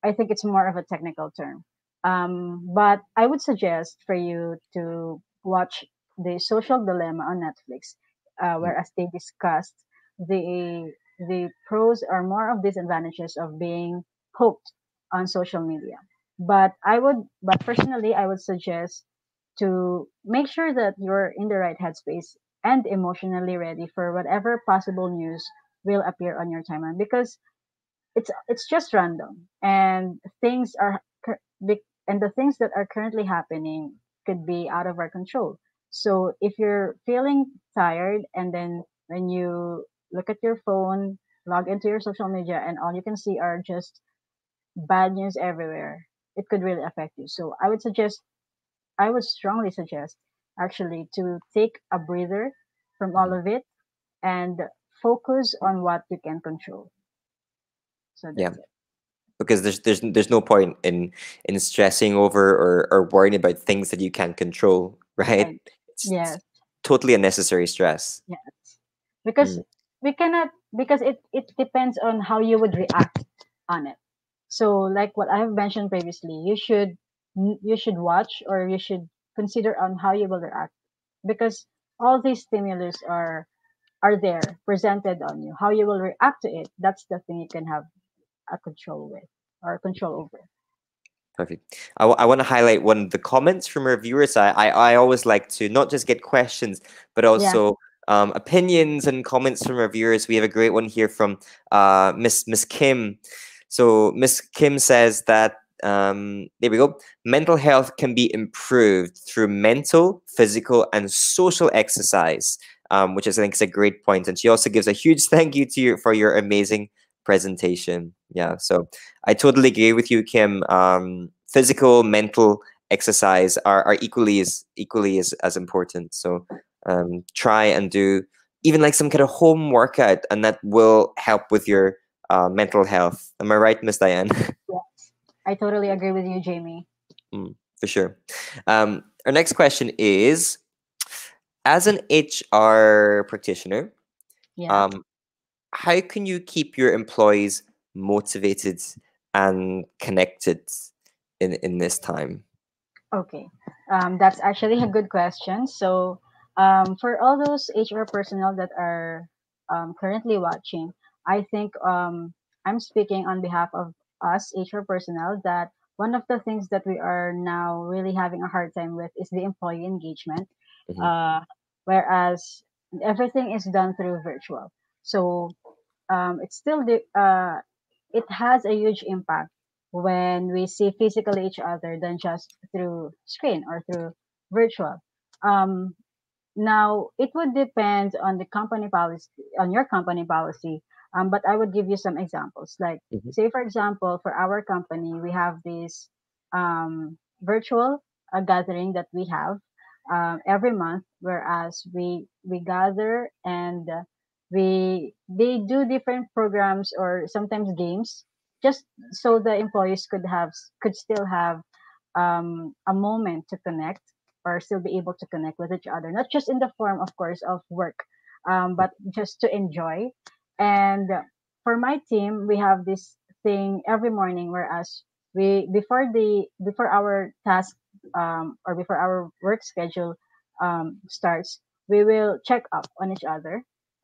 I think it's more of a technical term. But I would suggest for you to watch the Social Dilemma on Netflix, Mm. whereas they discussed the pros or more of disadvantages of being hooked on social media. But personally, I would suggest to make sure that you're in the right headspace and emotionally ready for whatever possible news will appear on your timeline because it's just random and and the things that are currently happening could be out of our control. So if you're feeling tired and then when you look at your phone, log into your social media and all you can see are just bad news everywhere, it could really affect you. So I would strongly suggest actually to take a breather from all Mhm. of it and focus on what you can control. So Yeah, that's it. because there's no point in stressing over or worrying about things that you can't control, right? I, It's yes. totally unnecessary stress. Yes. Because Mm. we cannot because it depends on how you would react on it. So like what I have mentioned previously, you should watch or you should consider on how you will react because all these stimulus are are there presented on you. How you will react to it, that's the thing you can have a control with or control over. Perfect. I want to highlight one of the comments from our viewers. I always like to not just get questions, but Yeah. also opinions and comments from our viewers. We have a great one here from Miss Kim. So Miss Kim says that there we go. Mental health can be improved through mental, physical, and social exercise, which is, I think is a great point. And she also gives a huge thank you to you for your amazing presentation. Yeah, so I totally agree with you, Kim. Physical, mental exercise are equally as important. So try and do even like some kind of home workout, and that will help with your mental health. Am I right, Miss Diane? Yes, I totally agree with you, Jamie. For sure. Our next question is, as an HR practitioner, Yeah. how can you keep your employees motivated and connected in this time? Okay, that's actually a good question. So, for all those HR personnel that are currently watching, I think I'm speaking on behalf of us HR personnel that one of the things that we are now really having a hard time with is the employee engagement, Mhm. whereas everything is done through virtual. So, it's still it has a huge impact when we see physically each other than just through screen or through virtual. Um, Now it would depend on the company policy, on your company policy. But I would give you some examples. Like, Mhm. say for example, for our company, we have this virtual gathering that we have every month, whereas we gather and they do different programs or sometimes games, just so the employees could still have a moment to connect or still be able to connect with each other, not just in the form, of course, of work, but just to enjoy. And for my team, we have this thing every morning, whereas we before our task or before our work schedule starts, we will check up on each other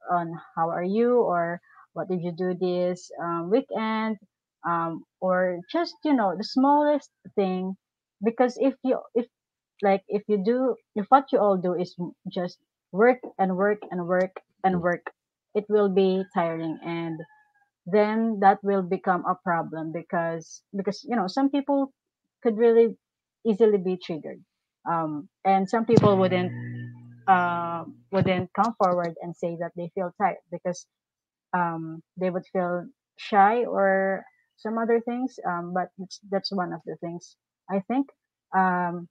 on how are you or what did you do this weekend, or just the smallest thing, because if you do if what you all do is just work and work and work and Mhm. work, it will be tiring, and then that will become a problem because some people could really easily be triggered, and some people wouldn't come forward and say that they feel tired because they would feel shy or some other things, but that's one of the things I think, um,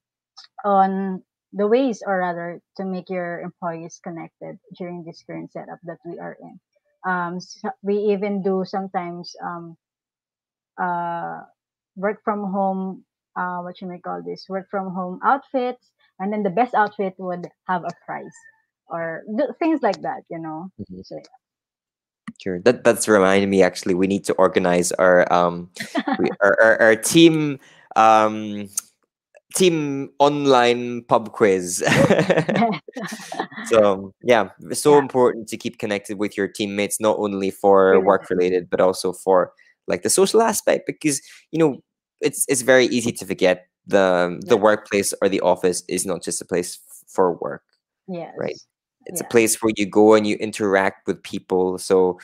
on the ways, or rather to make your employees connected during this current setup that we are in. We even do sometimes uh, work from home, what you may call this, work from home outfits, and then the best outfit would have a prize or things like that. Mhm. So Sure. That's reminding me, actually, we need to organize our team um team online pub quiz. yeah, So yeah, it's so yeah, important to keep connected with your teammates, not only for really, work related, but also for like the social aspect, because it's very easy to forget the yeah, workplace or the office is not just a place for work, right? yes, It's a yeah, place where you go and you interact with people. So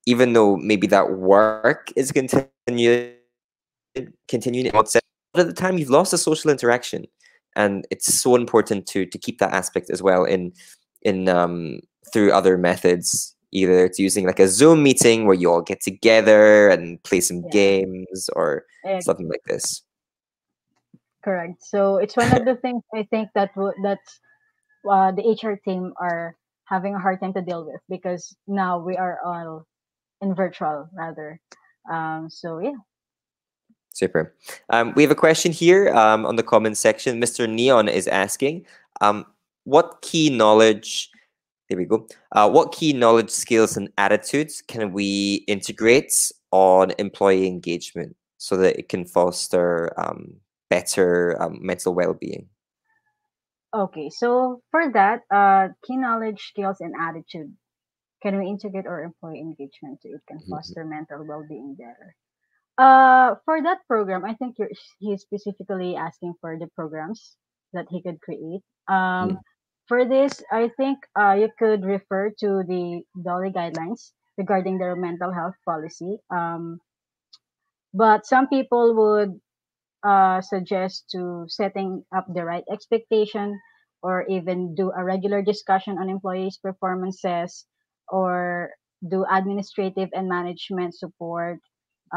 even though maybe that work is continuing outside, but at the time you've lost a social interaction, and it's so important to keep that aspect as well in through other methods. Either it's using like a Zoom meeting where you all get together and play some yeah, games or eh, something like this. correct. So it's one of the things I think that's the HR team are having a hard time to deal with because now we are all in virtual rather. So yeah. Super. We have a question here on the comment section. Mr. Neon is asking, um, what key knowledge, there we go. What key knowledge, skills, and attitudes can we integrate on employee engagement so that it can foster better mental well-being? Okay, so for that, key knowledge, skills, and attitude. can we integrate our employee engagement so it can Mhm, foster mental well-being better? For that program, I think he's specifically asking for the programs that he could create. mhm, For this, I think you could refer to the Dolly guidelines regarding their mental health policy. But some people would suggest to setting up the right expectation, or even do a regular discussion on employees' performances, or do administrative and management support,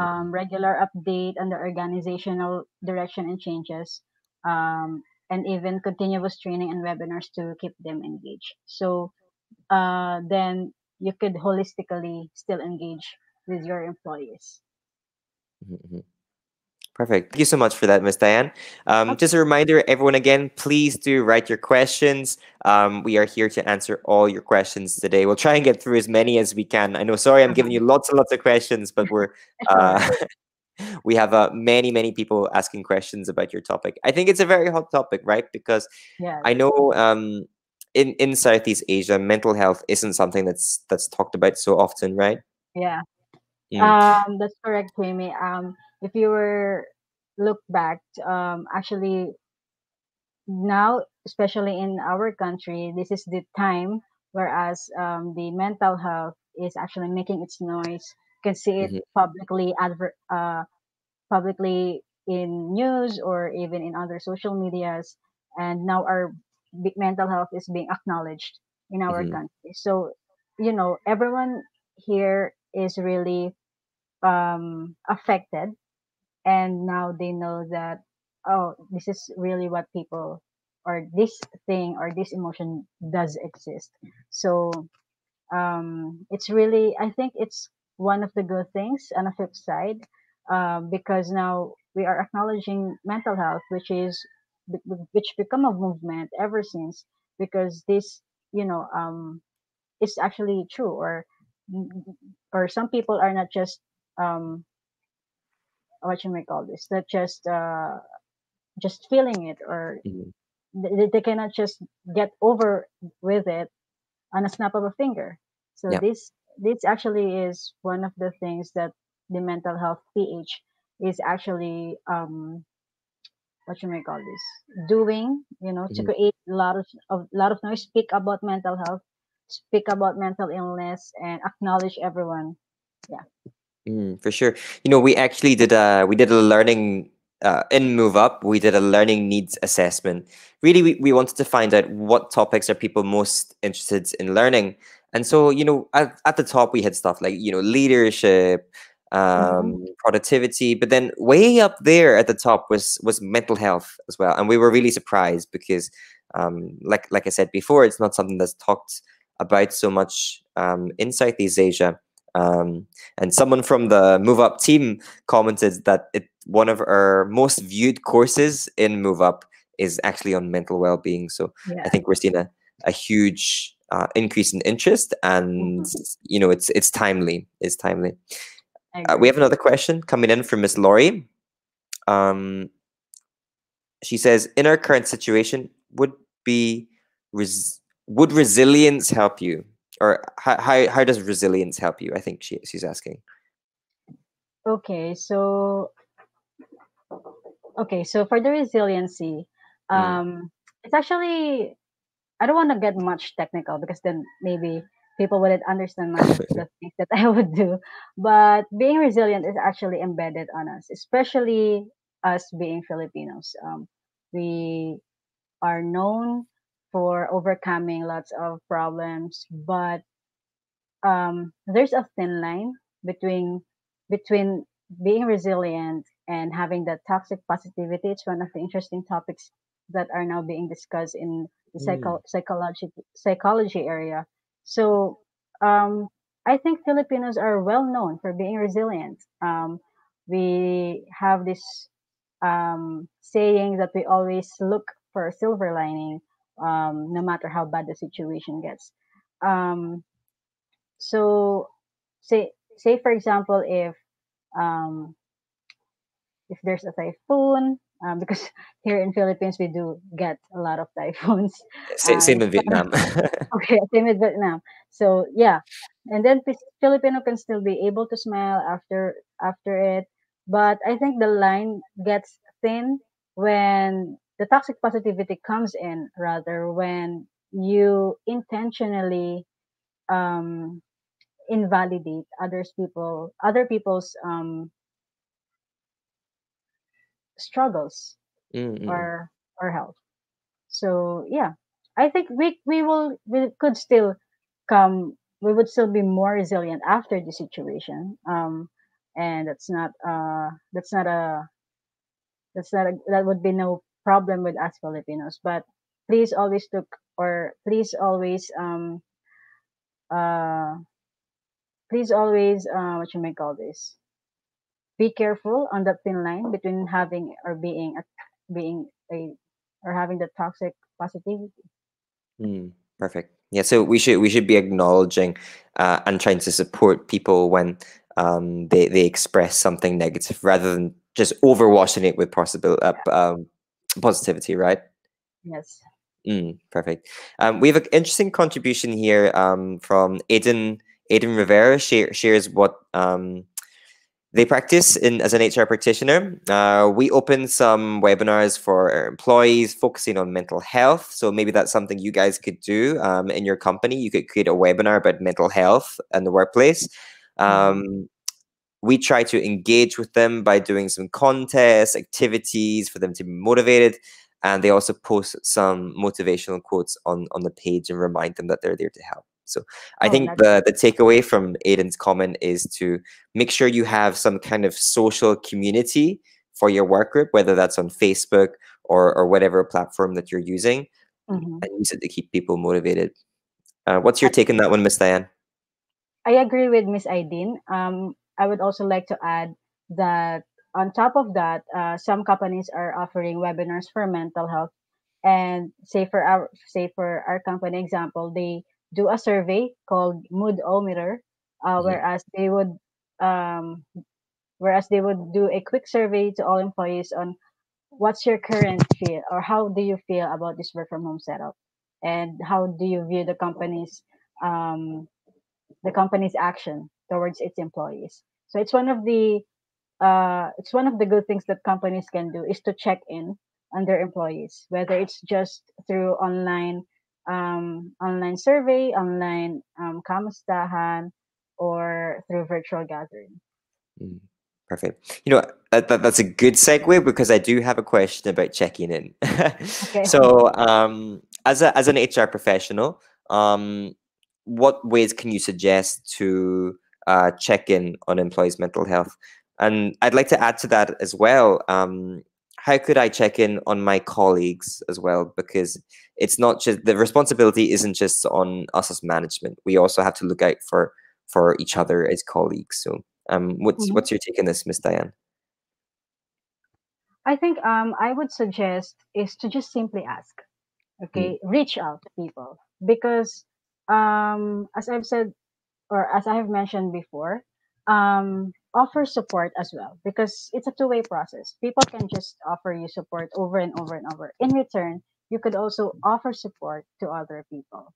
mhm, regular update on the organizational direction and changes, and even continuous training and webinars to keep them engaged. So then you could holistically still engage with your employees. mhm, mhm. Perfect. Thank you so much for that, Miss Diane. Okay. Just a reminder, everyone, again, please do write your questions. We are here to answer all your questions today. We'll try and get through as many as we can. I know, sorry, I'm giving you lots and lots of questions, but we're It's all uh, right. we have many people asking questions about your topic. I think it's a very hot topic, right? Because Yes. I know in Southeast Asia, mental health isn't something that's talked about so often, right? Yeah. Mm, That's correct, Jamie. If you were look back, actually now, especially in our country, this is the time whereas the mental health is actually making its noise. You can see it mhm, publicly in news or even in other social medias, and now our mental health is being acknowledged in our mhm, country. So, everyone here is really affected, and now they know that, oh, this is really what people, or this thing, or this emotion does exist. So it's really, I think it's one of the good things on the flip side, because now we are acknowledging mental health, which become a movement ever since, because this, you know is actually true, or some people are not just um what you may call this, not just feeling it, or mhm. they cannot just get over with it on a snap of a finger. So Yeah. this actually is one of the things that the mental health PH is actually what you may call this, doing, to Mhm. create a lot of noise, speak about mental health, speak about mental illness, and acknowledge everyone. Yeah. For sure. We did a learning in Move Up. We did a learning needs assessment. Really, we wanted to find out what topics are people most interested in learning. And so, at the top we had stuff like leadership, Mm-hmm. productivity, but then way up there at the top was mental health as well. And we were really surprised because, like I said before, it's not something that's talked about so much in Southeast Asia. And someone from the Move Up team commented that one of our most viewed courses in Move Up is actually on mental well-being. So I Yeah. think we're seeing a huge increase in interest, and Mm-hmm. it's timely. It's timely. I We agree. have another question coming in from Miss Laurie. Um, she says, in our current situation, be res- would resilience help you, or how does resilience help you? I think she's asking. Okay, so for the resiliency, Mm. it's actually, I don't want to get much technical because then maybe people wouldn't understand much of the things that I would do. But being resilient is actually embedded on us, especially us being Filipinos. We are known for overcoming lots of problems, but there's a thin line between being resilient and having that toxic positivity. It's one of the interesting topics that are now being discussed in the Mm. psychology area. So I think Filipinos are well known for being resilient. We have this saying that we always look for a silver lining, no matter how bad the situation gets. Um, so say for example, um, if there's a typhoon, because here in Philippines we do get a lot of typhoons. Same in Vietnam. Okay, same with Vietnam. So yeah, and then Filipino can still be able to smile after it, but I think the line gets thin when the toxic positivity comes in, rather when you intentionally um, invalidate other people's struggles Mm-mm. or health. So yeah, I think we could still come we would still be more resilient after the situation. And that would be no problem with us Filipinos. But please always look or uh please always what you may call this, be careful on that thin line between having or being a or having the toxic positivity. Perfect. Yeah, so we should be acknowledging and trying to support people when they express something negative rather than just overwashing it with positivity, right? Yes. Perfect. We have an interesting contribution here from Aiden Rivera. Shares what they practice as an HR practitioner. We open some webinars for our employees focusing on mental health. So maybe that's something you guys could do in your company. You could create a webinar about mental health in the workplace. We try to engage with them by doing some contests, activities for them to be motivated. And they also post some motivational quotes on the page and remind them that they're there to help. So I think the takeaway from Aiden's comment is to make sure you have some kind of social community for your work group, whether that's on Facebook or whatever platform that you're using, and use it to keep people motivated. What's your take on that one, Miss Diane? I agree with Miss Aideen. I would also like to add that on top of that, some companies are offering webinars for mental health. And say for our company example, they do a survey called Moodometer, whereas um, they would do a quick survey to all employees on what's your current feel or how do you feel about this work from home setup, and how do you view um, the company's action towards its employees. So it's one of the good things that companies can do is to check in on their employees, whether it's just through online survey, online kamustahan, or through virtual gathering. Perfect. That's a good segue because I do have a question about checking in. Okay. So, as an HR professional, what ways can you suggest to check in on employees' mental health? And I'd like to add to that as well. How could I check in on my colleagues as well? Because it's not just the responsibility isn't just on us as management. We also have to look out for each other as colleagues. So, what's your take on this, Miss Diane? I think I would suggest is to just simply ask. Okay, reach out to people, because as I've said, or as I have mentioned before, offer support as well, because it's a two-way process. People can just offer you support over and over and over. In return, you could also offer support to other people.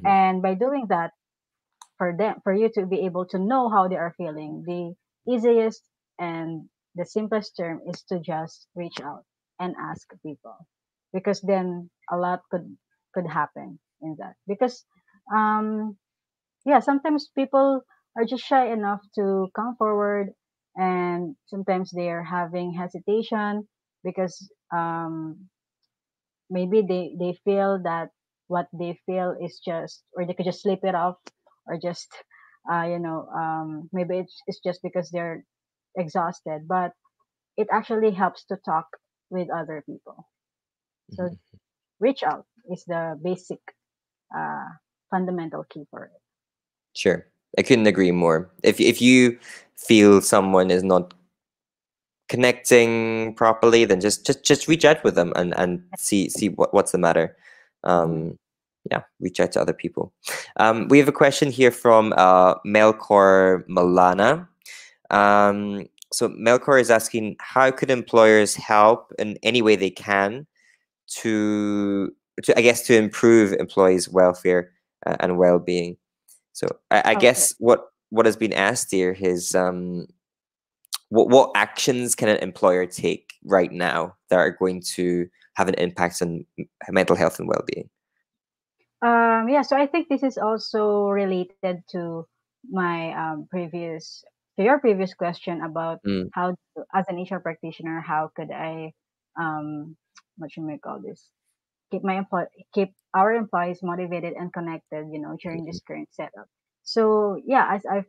And by doing that, for you to be able to know how they are feeling, the easiest and the simplest term is to just reach out and ask people, because then a lot could happen in that. Because yeah, sometimes people are just shy enough to come forward, and sometimes they are having hesitation because maybe they feel that what they feel is just, or they could just slip it off, or just maybe it's just because they're exhausted. But it actually helps to talk with other people. So reach out is the basic fundamental key for it. Sure. I couldn't agree more. If you feel someone is not connecting properly, then just reach out with them and see what's the matter. Yeah, reach out to other people. We have a question here from Melkor Malana. so Melkor is asking, how could employers help in any way they can to I guess to improve employees' welfare and well-being? So I Okay. guess what has been asked here is what actions can an employer take right now that are going to have an impact on mental health and well-being? Yeah, so I think this is also related to my to your previous question about Mm, as an HR practitioner, how could I, um, what should we call this? Keep our employees motivated and connected, during mm, this current setup. So yeah, as I've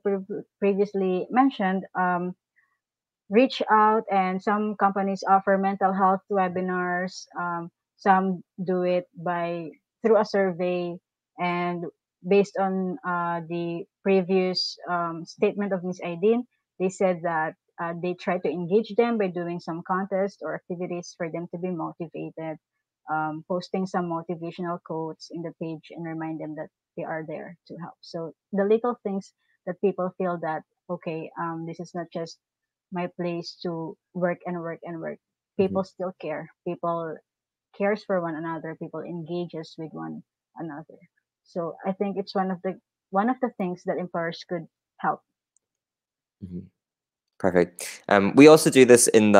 previously mentioned, reach out, and some companies offer mental health webinars. Some do it by through a survey, and based on the previous statement of Miss Aideen, they said that they try to engage them by doing some contests or activities for them to be motivated, posting some motivational quotes in the page and remind them that they are there to help. So the little things that people feel that, okay, this is not just my place to work and work and work. mhm, People still care. People cares for one another. People engages with one another. So I think it's one of the things that employers could help. mhm. Perfect. We also do this in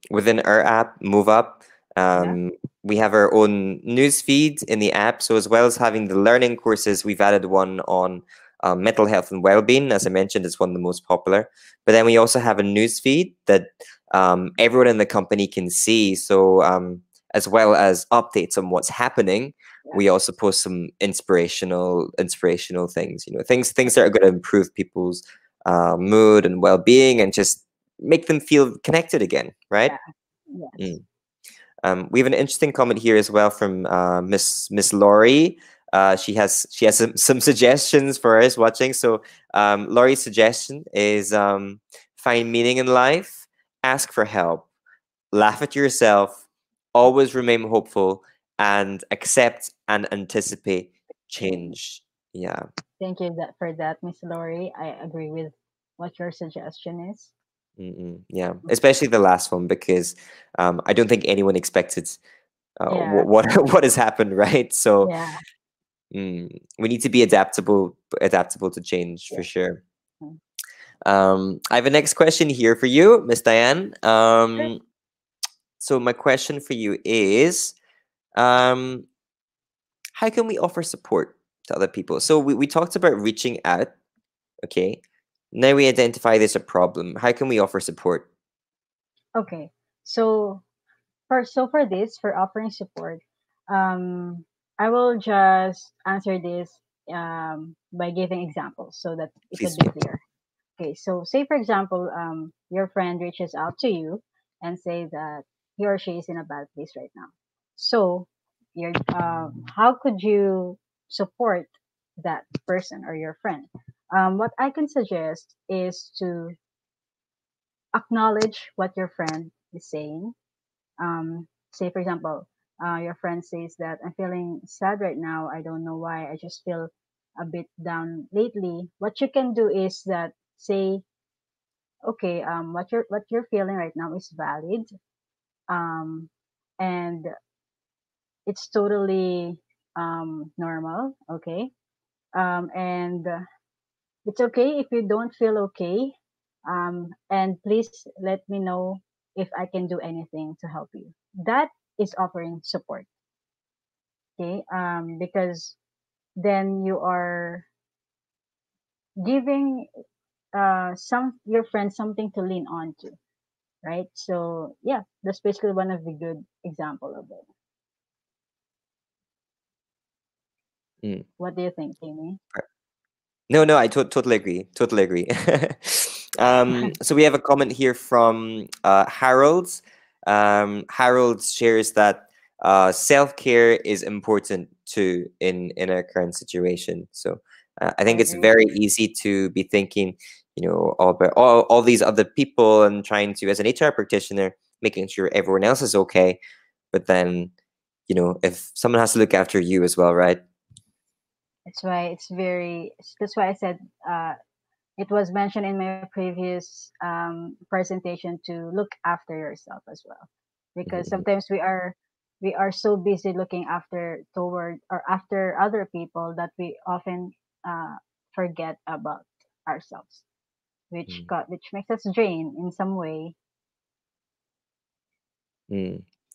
within our app, MoveUp. Yeah. We have our own news feed in the app. So as well as having the learning courses, we've added one on mental health and well-being. As I mentioned, it's one of the most popular. But then we also have a news feed that everyone in the company can see. So as well as updates on what's happening, we Yes. also post some inspirational things. Things that are going to improve people's mood and well-being and just make them feel connected again, right? Yeah. Yes. Mm. We have an interesting comment here as well from Miss Laurie. She has some suggestions for us watching. So Laurie's suggestion is find meaning in life, ask for help, laugh at yourself, always remain hopeful, and accept and anticipate change. Yeah. Thank you for that, Miss Laurie. I agree with what your suggestion is. Yeah, especially the last one because I don't think anyone expected Yeah. what has happened, right? So Yeah. we need to be adaptable to change for Yes. sure. Mm. I have a next question here for you, Miss Diane. Sure. So my question for you is, um, how can we offer support to other people? So we talked about reaching out, okay? Now we identify there's a problem. How can we offer support? Okay. So for this, for offering support, um, I will just answer this by giving examples so that it Please could be do. clear. Okay, so say for example, your friend reaches out to you and say that he or she is in a bad place right now. So, how could you support that person or your friend? What I can suggest is to acknowledge what your friend is saying. Say for example, your friend says that I'm feeling sad right now. I don't know why. I just feel a bit down lately. What you can do is that say, okay, what you're feeling right now is valid, um and it's totally normal, okay, and it's okay if you don't feel okay, and please let me know if I can do anything to help you. That is offering support, okay, because then you are giving some your friend something to lean on to, right? So yeah, that's basically one of the good example of it. Mm. What do you think, Amy? No, I totally agree. Totally agree. So we have a comment here from Harold. Harold shares that self-care is important too in our current situation. So I I think it's agree. very easy to be thinking, all about all these other people and trying to, as an HR practitioner, making sure everyone else is okay. But then, if someone has to look after you as well, right? That's why it's very. That's why I said it was mentioned in my previous presentation to look after yourself as well, because Mhm, sometimes we are so busy looking after toward or after other people that we often forget about ourselves, mhm, which makes us drain in some way.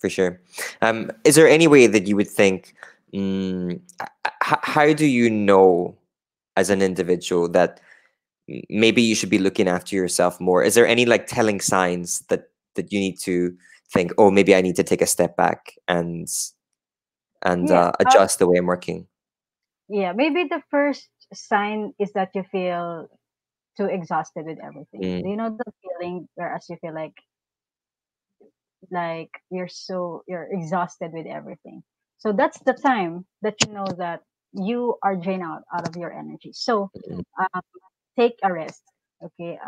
for sure. Is there any way that you would think, how do you know as an individual that maybe you should be looking after yourself more? Is there any like telling signs that you need to think, oh, maybe I need to take a step back and Yeah, adjust the way I'm working? yeah. Maybe the first sign is that you feel too exhausted with everything. Do Mm, you know the feeling whereas you feel like you're exhausted with everything? So that's the time that you know that you are drained out of your energy. So mm, um, take a rest. Okay,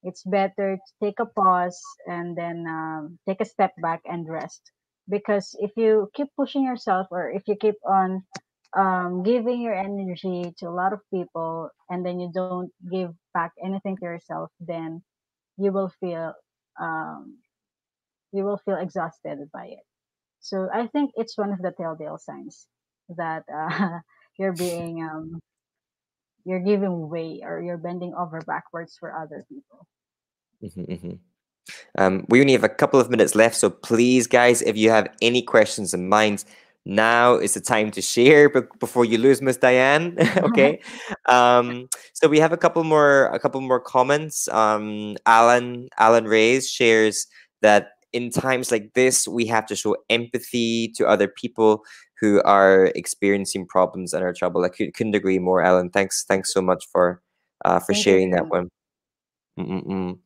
it's better to take a pause and then take a step back and rest, because if you keep pushing yourself or if you keep on giving your energy to a lot of people and then you don't give back anything to yourself, then you will feel um, you will feel exhausted by it. So I think it's one of the telltale signs that you're being you're giving way or you're bending over backwards for other people. mhm, mhm. We only have a couple of minutes left, so please, guys, if you have any questions in mind, now is the time to share before you lose Miss Diane. Okay. So we have a couple more comments. Alan Reyes shares that in times like this, we have to show empathy to other people who are experiencing problems and are trouble. I couldn't agree more, Alan. Thanks so much for Thank you sharing very that much. one. Mm-mm-mm.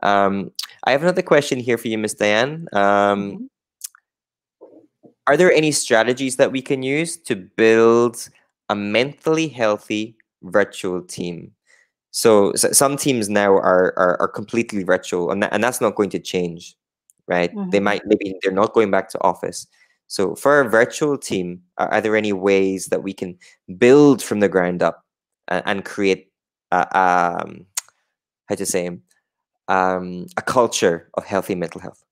Um, I have another question here for you, Miss Diane. Mhm. Are there any strategies that we can use to build a mentally healthy virtual team? So, some teams now are completely virtual, and that's not going to change, right? They Mhm. might maybe they're not going back to office. So, for a virtual team, are there any ways that we can build from the ground up and create how to say a culture of healthy mental health?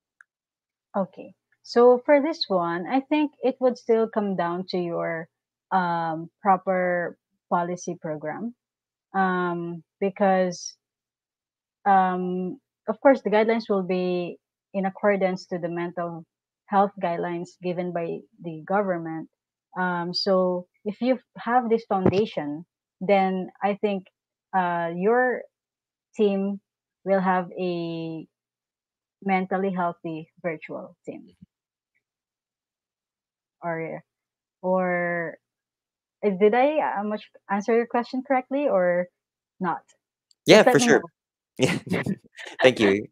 Okay. So for this one, I think it would still come down to your proper policy program, because of course the guidelines will be in accordance to the mental health guidelines given by the government. So if you have this foundation, then I think your team will have a mentally healthy virtual team, or or did I much answer your question correctly or not? Yeah, Just for let me sure. know. Yeah, thank you.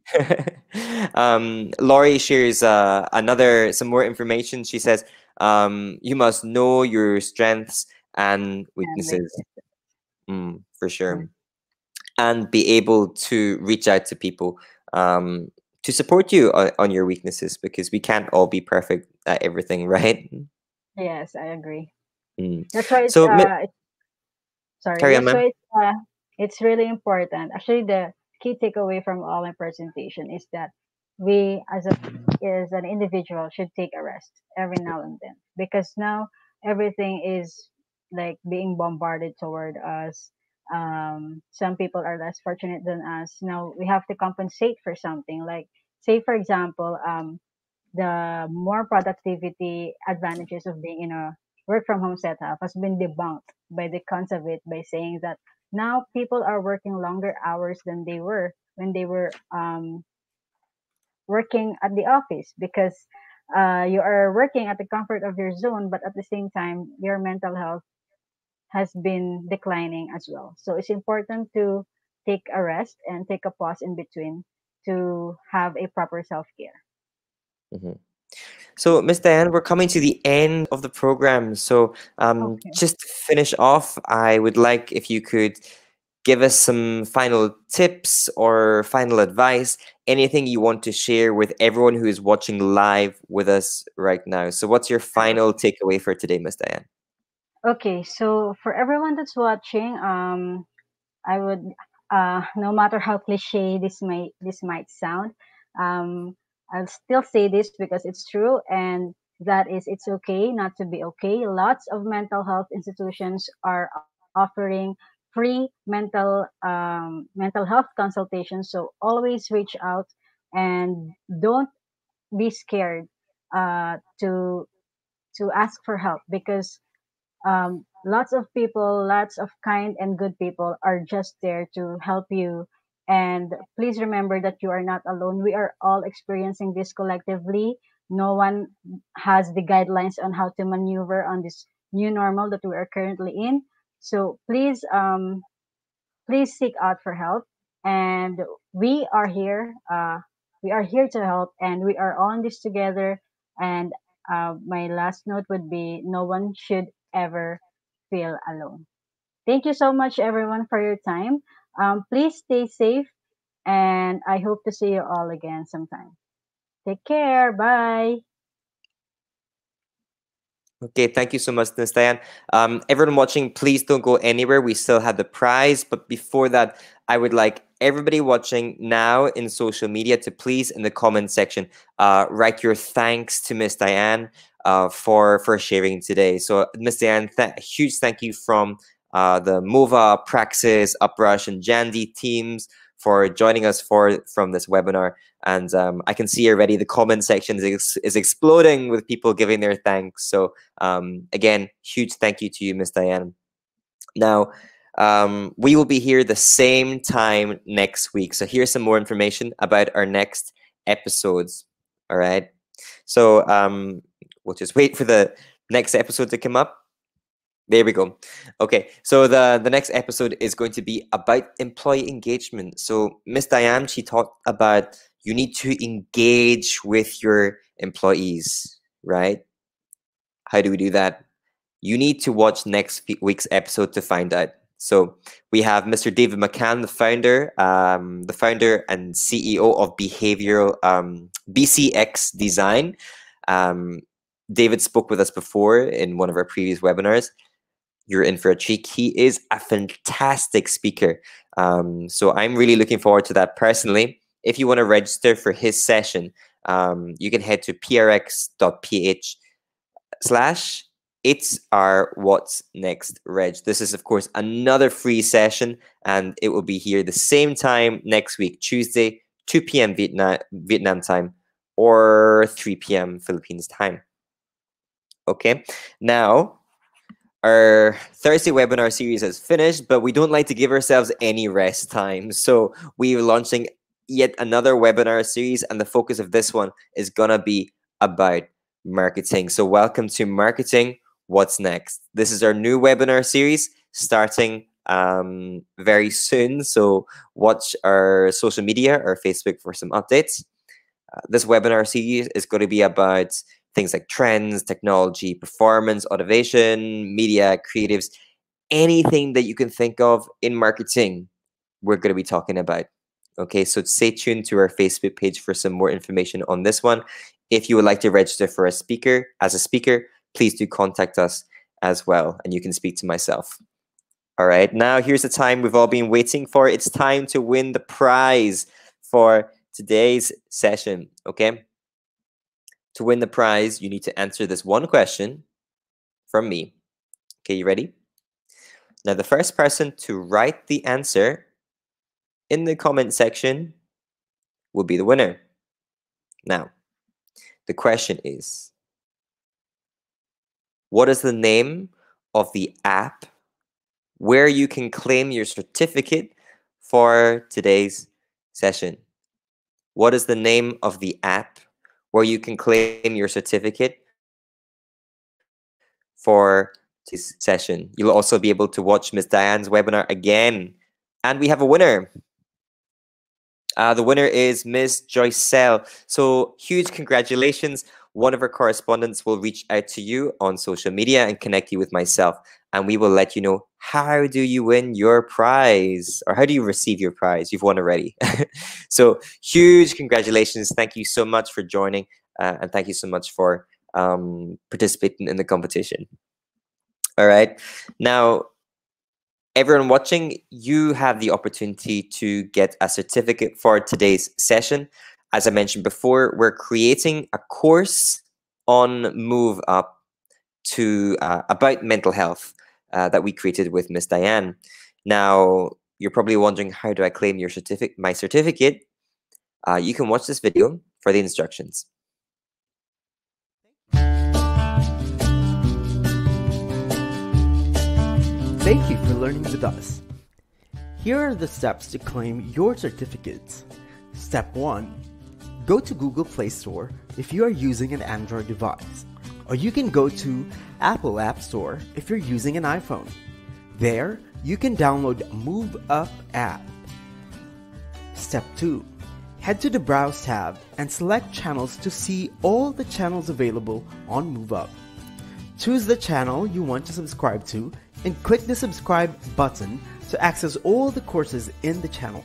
Laurie shares some more information. She says, you must know your strengths and And weaknesses. wait. For sure. Mm. And be able to reach out to people to support you on your weaknesses, because we can't all be perfect at everything, right? Yes, I agree. Mm. That's why So, sorry. carry on, That's ma'am. why it's really important. Actually, the key takeaway from all my presentation is that we, as an individual, should take a rest every now and then, because now everything is like being bombarded toward us. Some people are less fortunate than us. Now we have to compensate for something. Like, say, for example, the more productivity advantages of being in a work from home setup has been debunked by the cons of it, by saying that now people are working longer hours than they were when they were working at the office, because you are working at the comfort of your zone, but at the same time your mental health has been declining as well. So it's important to take a rest and take a pause in between to have a proper self-care. Mhm. So, Miss Diane, we're coming to the end of the program. So, Okay. just to finish off, I would like if you could give us some final tips or final advice, anything you want to share with everyone who is watching live with us right now. So, what's your final takeaway for today, Miss Diane? Okay, so for everyone that's watching, I would no matter how cliche this might sound, um, I'll still say this because it's true, and that is, it's okay not to be okay. Lots of mental health institutions are offering free mental health consultations. So always reach out, and don't be scared to ask for help, because lots of people, lots of kind and good people are just there to help you. And please remember that you are not alone. We are all experiencing this collectively. No one has the guidelines on how to maneuver on this new normal that we are currently in. So please seek out for help. And we are here. We are here to help, and we are on this together. And my last note would be, no one should ever feel alone. Thank you so much, everyone, for your time. Please stay safe, and I hope to see you all again sometime. Take care. Bye. Okay, thank you so much, Miss Diane. Everyone watching, please don't go anywhere. We still have the prize, but before that, I would like everybody watching now in social media to please, in the comment section, write your thanks to Miss Diane for sharing today. So, Miss Diane, huge thank you from the MOVA, Praxis, Uprush, and Jandy teams for joining us from this webinar. And I can see already the comment section is exploding with people giving their thanks. So again, huge thank you to you, Miss Diane. Now, we will be here the same time next week. So here's some more information about our next episodes. All right. So we'll just wait for the next episode to come up. There we go. Okay, so the next episode is going to be about employee engagement. So Miss Diane, she talked about you need to engage with your employees, right? How do we do that? You need to watch next week's episode to find out. So we have Mr. David McCann, the founder and CEO of Behavioral BCX Design. David spoke with us before in one of our previous webinars. You're in for a treat. He is a fantastic speaker. So I'm really looking forward to that personally. If you want to register for his session, you can head to prx.ph/it's our What's Next Reg. This is, of course, another free session, and it will be here the same time next week, Tuesday, 2 p.m. Vietnam time, or 3 p.m. Philippines time. Okay, now, our Thursday webinar series has finished, but we don't like to give ourselves any rest time. So we're launching yet another webinar series, and the focus of this one is gonna be about marketing. So welcome to Marketing What's Next. This is our new webinar series starting very soon. So watch our social media or Facebook for some updates. This webinar series is going to be about things like trends, technology, performance, automation, media, creatives, anything that you can think of in marketing, we're going to be talking about. Okay, so stay tuned to our Facebook page for some more information on this one. If you would like to register for as a speaker, please do contact us as well, and you can speak to myself. All right, now here's the time we've all been waiting for. It's time to win the prize for today's session, okay? To win the prize, you need to answer this one question from me. Okay, you ready? Now, the first person to write the answer in the comment section will be the winner. Now, the question is, what is the name of the app where you can claim your certificate for today's session? What is the name of the app where you can claim your certificate for this session? You'll also be able to watch Ms. Diane's webinar again. And we have a winner. The winner is Ms. Joycelle. So huge congratulations. One of our correspondents will reach out to you on social media and connect you with myself. And we will let you know, how do you win your prize? Or how do you receive your prize? You've won already. So huge congratulations. Thank you so much for joining. And thank you so much for participating in the competition. All right. Now, Everyone watching, you have the opportunity to get a certificate for today's session. As I mentioned before, we're creating a course on Move Up to about mental health that we created with Miss Diane. Now, you're probably wondering, how do I claim your certificate? My certificate? You can watch this video for the instructions. Thank you for learning with us. Here are the steps to claim your certificates. Step 1. Go to Google Play Store if you are using an Android device, or you can go to Apple App Store if you're using an iPhone. There, you can download Move Up app. Step 2. Head to the Browse tab and select channels to see all the channels available on Move Up. Choose the channel you want to subscribe to and click the subscribe button to access all the courses in the channel.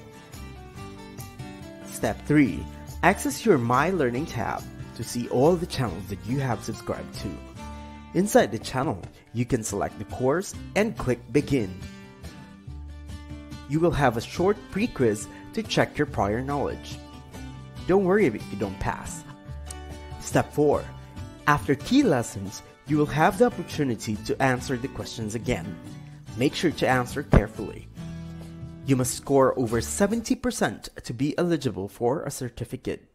Step 3. Access your My Learning tab to see all the channels that you have subscribed to. Inside the channel, you can select the course and click Begin. You will have a short pre-quiz to check your prior knowledge. Don't worry if you don't pass. Step 4. After key lessons, you will have the opportunity to answer the questions again. Make sure to answer carefully. You must score over 70% to be eligible for a certificate.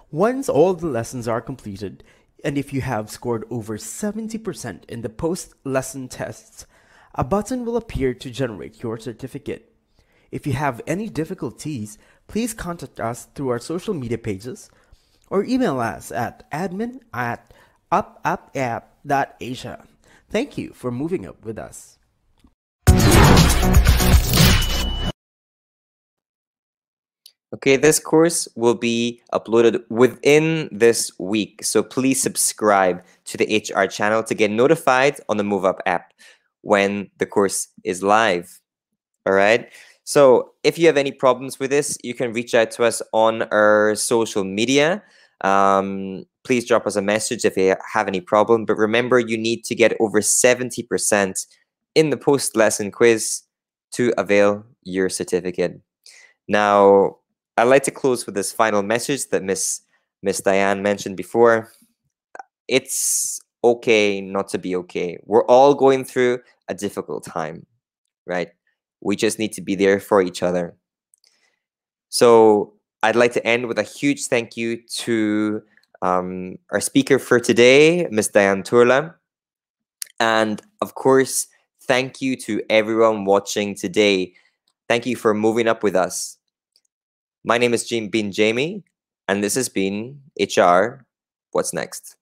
Once all the lessons are completed, and if you have scored over 70% in the post-lesson tests, a button will appear to generate your certificate. If you have any difficulties, please contact us through our social media pages or email us at admin@upupapp.asia. Thank you for moving up with us. Okay, this course will be uploaded within this week, so please subscribe to the HR channel to get notified on the Move Up app when the course is live. All right, so if you have any problems with this, you can reach out to us on our social media. Please drop us a message if you have any problem, but remember, you need to get over 70% in the post-lesson quiz to avail your certificate. Now, I'd like to close with this final message that Miss Diane mentioned before. It's okay not to be okay. We're all going through a difficult time, right? We just need to be there for each other. So I'd like to end with a huge thank you to our speaker for today, Miss Diane Turla. And of course, thank you to everyone watching today. Thank you for moving up with us. My name is Jamie, and this has been HR What's Next?